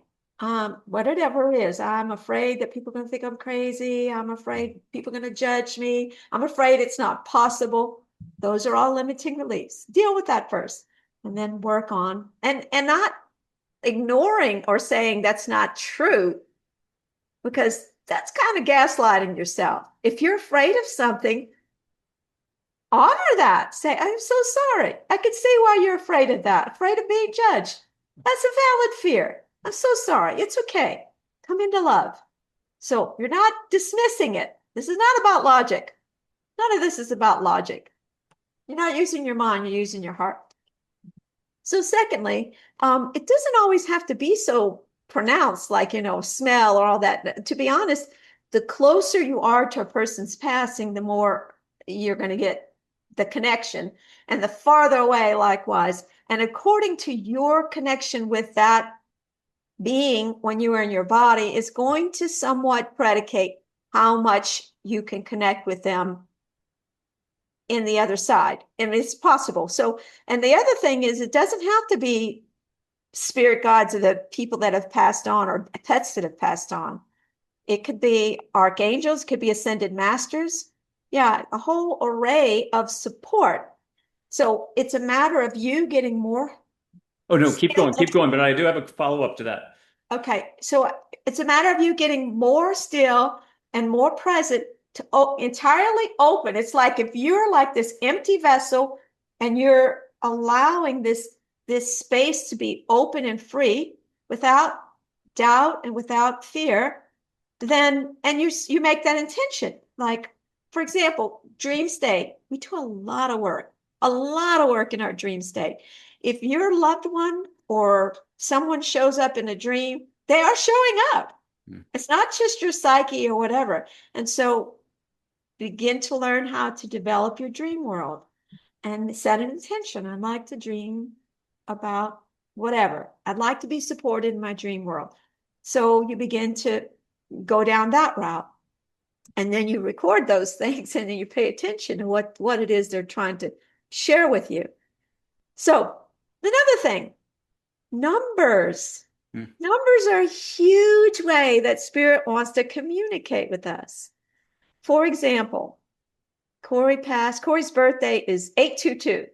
whatever it is, I'm afraid that people are going to think I'm crazy. I'm afraid people are going to judge me. I'm afraid it's not possible. Those are all limiting beliefs. Deal with that first, and then work on and not ignoring or saying that's not true, because that's kind of gaslighting yourself. If you're afraid of something, honor that. Say, I'm so sorry. I can see why you're afraid of that, afraid of being judged. That's a valid fear. I'm so sorry. It's okay. Come into love. So you're not dismissing it. This is not about logic. None of this is about logic. You're not using your mind, you're using your heart. So secondly, it doesn't always have to be so pronounced, like, smell or all that. To be honest, the closer you are to a person's passing, the more you're going to get the connection, and the farther away, likewise. And according to your connection with that being when you are in your body is going to somewhat predicate how much you can connect with them in the other side. And it's possible. So, and the other thing is, it doesn't have to be spirit guides of the people that have passed on or pets that have passed on. It could be archangels, could be ascended masters. Yeah, a whole array of support. So it's a matter of you getting more Oh no, still. keep going. But I do have a follow-up to that. Okay, so it's a matter of you getting more still and more present to entirely open. It's like if you're like this empty vessel and you're allowing this space to be open and free without doubt and without fear, then and you make that intention. Like, for example, dream state. We do a lot of work in our dream state. If your loved one or someone shows up in a dream, they are showing up. Hmm. It's not just your psyche or whatever. And so begin to learn how to develop your dream world and set an intention. I'd like to dream about whatever. I'd like to be supported in my dream world. So you begin to go down that route. And then you record those things and then you pay attention to what it is they're trying to share with you. So another thing, numbers. Hmm. Numbers are a huge way that spirit wants to communicate with us. For example, Cory's birthday is 822.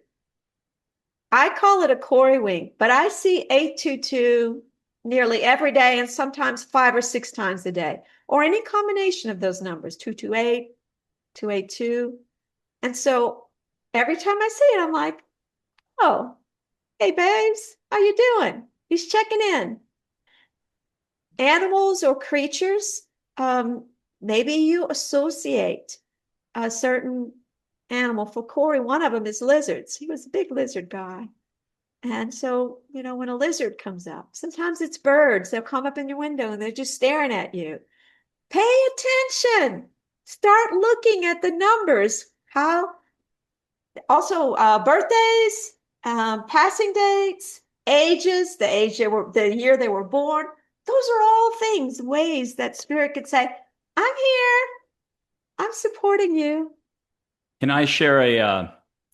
I call it a Cory wink, but I see 822 nearly every day and sometimes 5 or 6 times a day, or any combination of those numbers, 228, 282. And so every time I see it, I'm like, oh, hey, babes, how you doing? He's checking in. Animals or creatures, maybe you associate a certain animal. For Cory, one of them is lizards. He was a big lizard guy. And so, when a lizard comes up, sometimes it's birds. They'll come up in your window and they're just staring at you. Pay attention. Start looking at the numbers. How also birthdays, passing dates, ages, the year they were born. Those are all things, ways that spirit could say, I'm here. I'm supporting you. Can I share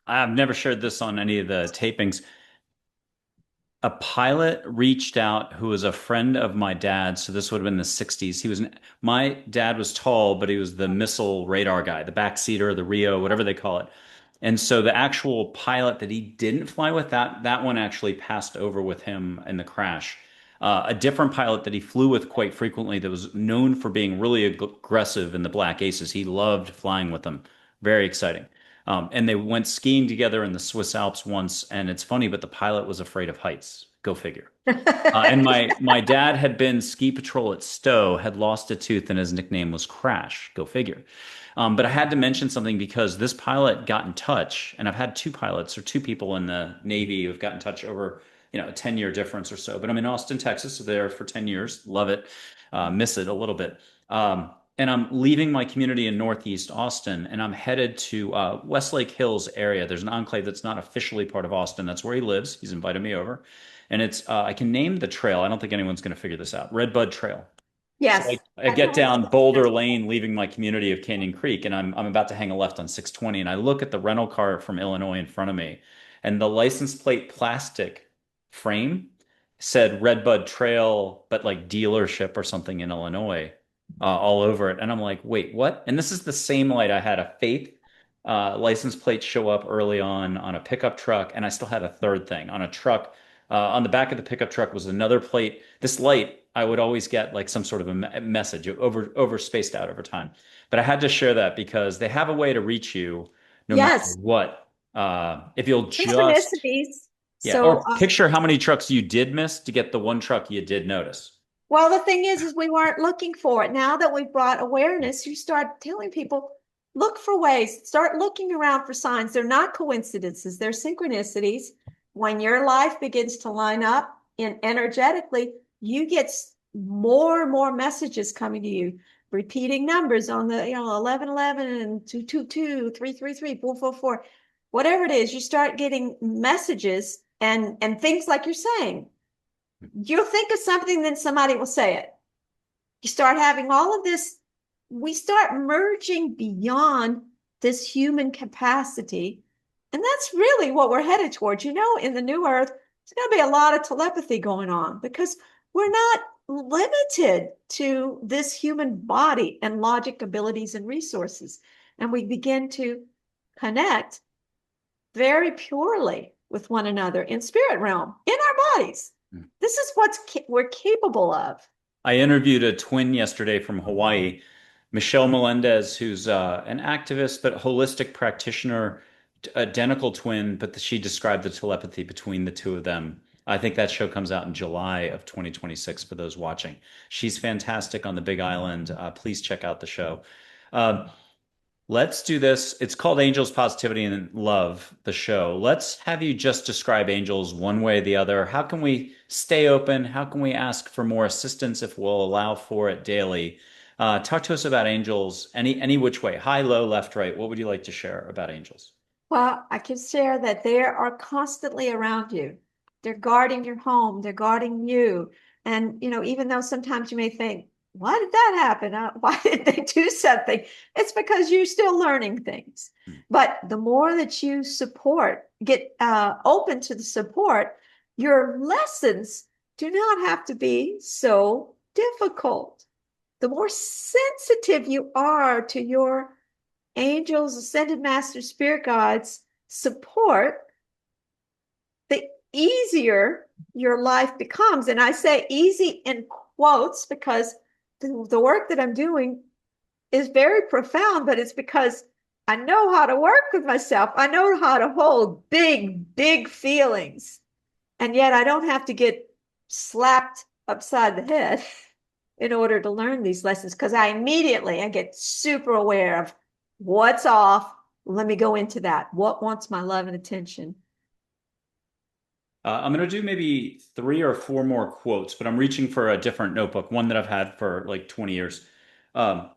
I've never shared this on any of the tapings. a pilot reached out who was a friend of my dad. So this would have been the 60s. My dad was tall, but he was the missile radar guy, the backseater, the Rio, whatever they call it. And so the actual pilot that he didn't fly with, that one actually passed over with him in the crash. A different pilot that he flew with quite frequently that was known for being really aggressive in the Black Aces. He loved flying with them. Very exciting. And they went skiing together in the Swiss Alps once, and it's funny, but the pilot was afraid of heights. Go figure. And my dad had been ski patrol at Stowe, had lost a tooth, and his nickname was Crash. Go figure. But I had to mention something because this pilot got in touch, and I've had two pilots or two people in the Navy who've got in touch over, a 10-year difference or so. But I'm in Austin, Texas, so there for 10 years. Love it. Miss it a little bit. And I'm leaving my community in Northeast Austin, and I'm headed to Westlake Hills area. There's an enclave that's not officially part of Austin. That's where he lives. He's invited me over. And I can name the trail. I don't think anyone's going to figure this out. Redbud Trail. So Yes, I I've get heard down this. Boulder Lane, leaving my community of Canyon Creek, and I'm about to hang a left on 620, and I look at the rental car from Illinois in front of me, and the license plate plastic frame said Redbud Trail, but like dealership or something in Illinois, all over it. And I'm like, wait, what? And this is the same light I had a Faith license plate show up early on a pickup truck, and I still had a third thing on a truck. On the back of the pickup truck was another plate. This light, I would always get like some sort of a message over spaced out over time. But I had to share that because they have a way to reach you no matter Yes, what. If you'll just, synchronicities. yeah, So, or picture how many trucks you did miss to get the one truck you did notice. well, the thing is we weren't looking for it. Now that we've brought awareness, you start telling people, look for ways, start looking around for signs. They're not coincidences, they're synchronicities. When your life begins to line up in energetically, you get more and more messages coming to you, repeating numbers on the 1111 and 222, 333, 444, whatever it is, you start getting messages and things like you're saying. You'll think of something, then somebody will say it. You start having all of this, we start merging beyond this human capacity. And that's really what we're headed towards. In the new earth, there's going to be a lot of telepathy going on because we're not limited to this human body and logic abilities and resources. And we begin to connect very purely with one another in spirit realm, in our bodies. This is what we're capable of. I interviewed a twin yesterday from Hawaii, Michelle Melendez, who's an activist but holistic practitioner, identical twin, but she described the telepathy between the two of them. I think that show comes out in July of 2026 for those watching. She's fantastic on the Big Island. Please check out the show. Uh, Let's do this. It's called Angels, Positivity, and Love, the show. Let's have you just describe angels one way or the other. How can we stay open? How can we ask for more assistance if we'll allow for it daily? Talk to us about angels, any which way, high, low, left, right. What would you like to share about angels? Well, I can share that they are constantly around you. They're guarding your home, they're guarding you. And, even though sometimes you may think, why did that happen? Why did they do something? It's because you're still learning things. But the more that you get open to the support, your lessons do not have to be so difficult. The more sensitive you are to your angels, ascended masters, spirit guides support, the easier your life becomes. And I say easy in quotes because the work that I'm doing is very profound, but it's because I know how to work with myself. I know how to hold big, big feelings. And yet I don't have to get slapped upside the head in order to learn these lessons because I get super aware of what's off. Let me go into that. What wants my love and attention? I'm going to do maybe three or four more quotes, but I'm reaching for a different notebook, one that I've had for like 20 years. Um,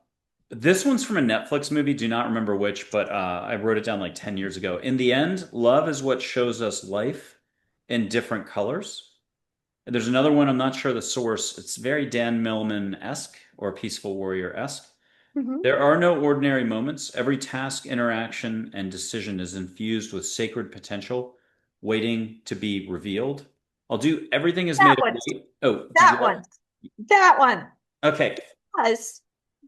this one's from a Netflix movie, do not remember which, but I wrote it down like 10 years ago. In the end, love is what shows us life in different colors. And there's another one, I'm not sure the source. It's very Dan Millman-esque or Peaceful Warrior-esque. Mhm. There are no ordinary moments. Every task, interaction, and decision is infused with sacred potential, waiting to be revealed. I'll do everything is That made of one, light. Oh, did you that have? one, that one. Okay. Because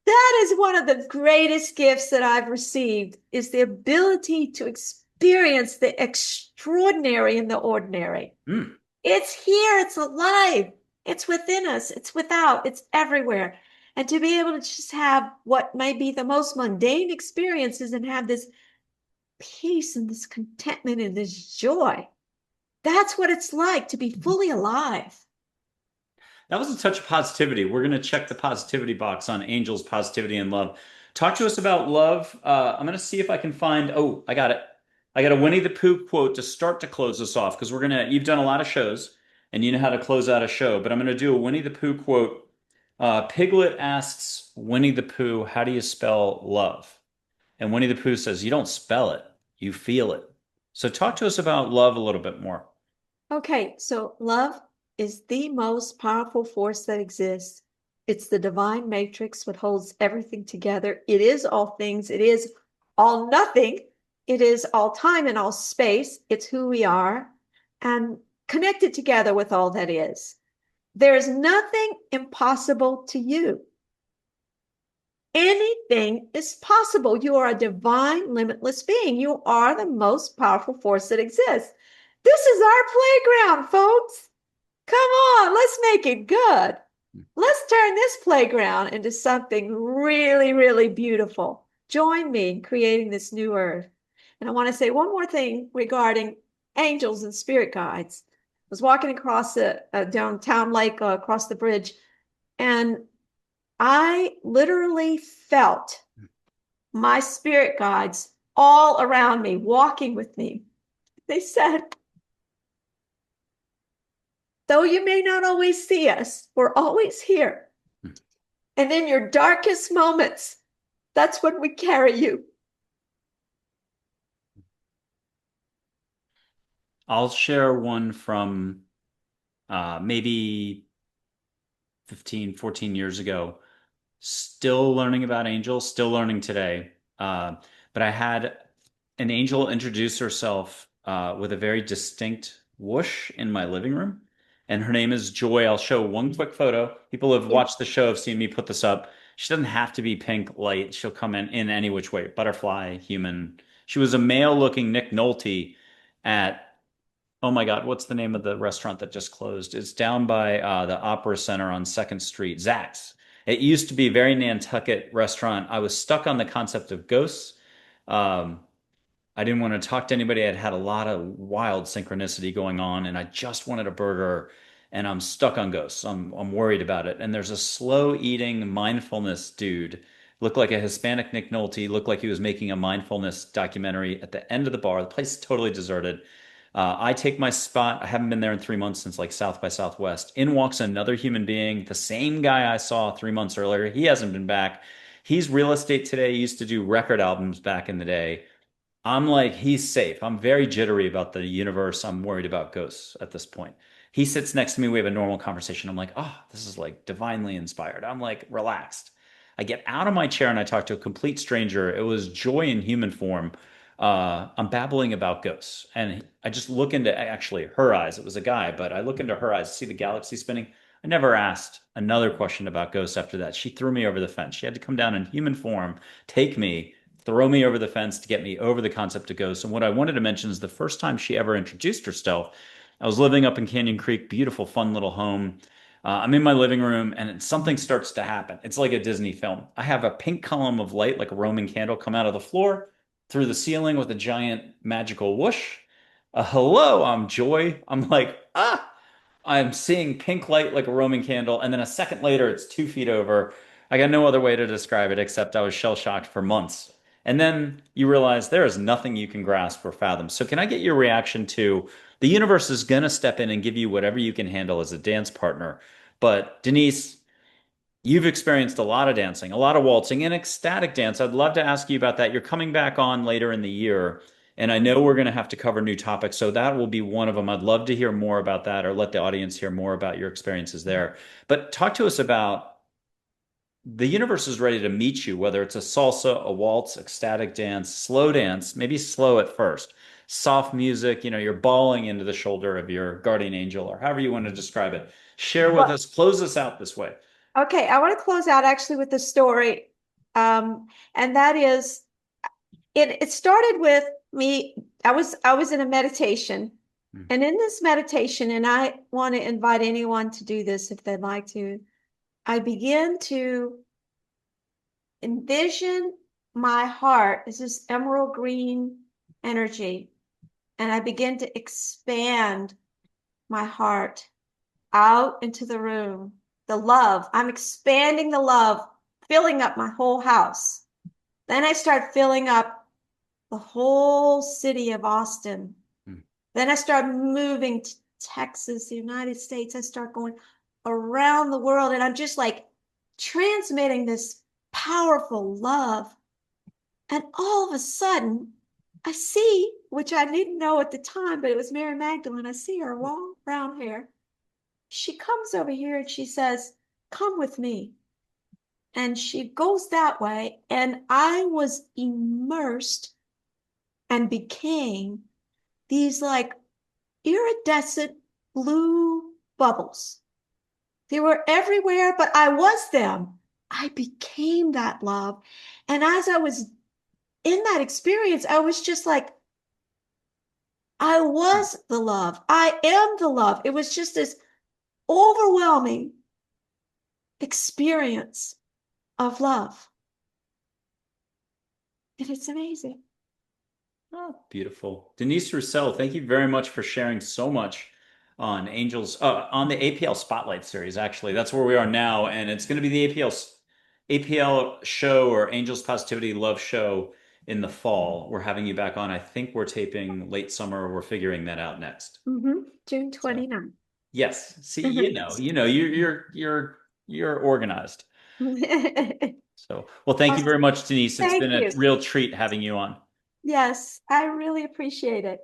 that is one of the greatest gifts that I've received is the ability to experience the extraordinary in the ordinary. Hmm. It's here, it's alive, it's within us, it's without, it's everywhere. And to be able to just have what might be the most mundane experiences and have this peace and this contentment and this joy. That's what it's like to be fully alive. That was a touch of positivity. We're going to check the positivity box on angels, positivity, and love. Talk to us about love. I'm going to see if I can find. Oh, I got it. I got a Winnie the Pooh quote to start to close us off because we're going to. You've done a lot of shows and you know how to close out a show, but I'm going to do a Winnie the Pooh quote. Piglet asks Winnie the Pooh, "How do you spell love?" And Winnie the Pooh says, "You don't spell it, you feel it." So talk to us about love a little bit more. Okay, so love is the most powerful force that exists. It's the divine matrix what holds everything together. It is all things. It is all nothing. It is all time and all space. It's who we are and connected together with all that is. There is nothing impossible to you. Anything is possible. You are a divine, limitless being. You are the most powerful force that exists. This is our playground, folks. Come on, let's make it good. Let's turn this playground into something really, really beautiful. Join me in creating this new earth. And I want to say one more thing regarding angels and spirit guides. I was walking across a downtown lake across the bridge, and I literally felt my spirit guides all around me, walking with me. They said, though you may not always see us, we're always here. And in your darkest moments, that's when we carry you. I'll share one from maybe 15, 14 years ago. Still learning about angels, still learning today. But I had an angel introduce herself with a very distinct whoosh in my living room. And her name is Joy. I'll show one quick photo. People who have watched the show have seen me put this up. She doesn't have to be pink light. She'll come in any which way. Butterfly, human. She was a male looking Nick Nolte at oh my God, what's the name of the restaurant that just closed? It's down by the Opera Center on Second Street, Zach's. It used to be a very Nantucket restaurant. I was stuck on the concept of ghosts. Um, I didn't want to talk to anybody. I'd had a lot of wild synchronicity going on, and I just wanted a burger, and I'm stuck on ghosts. I'm worried about it. And there's a slow eating mindfulness dude, looked like a Hispanic Nick Nolte, looked like he was making a mindfulness documentary at the end of the bar. The place is totally deserted. I take my spot. I haven't been there in 3 months since like South by Southwest. In walks another human being, the same guy I saw 3 months earlier. He hasn't been back. He's real estate today. He used to do record albums back in the day. I'm like, he's safe. I'm very jittery about the universe. I'm worried about ghosts at this point. He sits next to me. We have a normal conversation. I'm like, oh, this is like divinely inspired. I'm like relaxed. I get out of my chair and I talk to a complete stranger. It was Joy in human form. I'm babbling about ghosts. And I just look into actually her eyes. It was a guy, but I look into her eyes, see the galaxy spinning. I never asked another question about ghosts after that. She threw me over the fence. She had to come down in human form, take me, throw me over the fence to get me over the concept of ghosts. And what I wanted to mention is the first time she ever introduced herself, I was living up in Canyon Creek, beautiful, fun little home. I'm in my living room and something starts to happen. It's like a Disney film. I have a pink column of light, like a Roman candle, come out of the floor through the ceiling with a giant magical whoosh. Hello, I'm Joy. I'm like, ah, I'm seeing pink light like a Roman candle, and then a second later, it's 2 feet over. I got no other way to describe it except I was shell shocked for months. And then you realize there is nothing you can grasp or fathom. So, can I get your reaction to the universe is going to step in and give you whatever you can handle as a dance partner? But, Denise, you've experienced a lot of dancing, a lot of waltzing, and ecstatic dance. I'd love to ask you about that. You're coming back on later in the year, and I know we're going to have to cover new topics, so that will be one of them. I'd love to hear more about that or let the audience hear more about your experiences there. But talk to us about the universe is ready to meet you, whether it's a salsa, a waltz, ecstatic dance, slow dance, maybe slow at first. soft music, you're bawling into the shoulder of your guardian angel, or however you want to describe it. Share with Well, us, close us out this way. okay, I want to close out actually with a story. And that is it started with me. I was in a meditation. Hmm. And in this meditation, and I want to invite anyone to do this if they'd like to, I begin to envision my heart as this emerald green energy. And I begin to expand my heart out into the room. The love, I'm expanding the love, filling up my whole house. Then I start filling up the whole city of Austin. Hmm. Then I start moving to Texas, the United States. I start going around the world, and I'm just like transmitting this powerful love. And all of a sudden, I see, which I didn't know at the time, but it was Mary Magdalene. I see her long brown hair. She comes over here and she says, "Come with me." And she goes that way. And I was immersed and became these like iridescent blue bubbles. They were everywhere, but I was them. I became that love. And as I was in that experience, I was just like, I was the love. I am the love. It was just this overwhelming experience of love. And it's amazing. Oh, beautiful. Denise Roussel, thank you very much for sharing so much on Angels, on the APL Spotlight series, actually. That's where we are now. And it's going to be the APL show, or Angels Positivity Love show, in the fall. We're having you back on. I think we're taping late summer. We're figuring that out next. June So 29th. yes. See, you're organized. So, well, thank you Awesome. very much, Denise. It's Thank been a you. real treat having you on. Yes, I really appreciate it.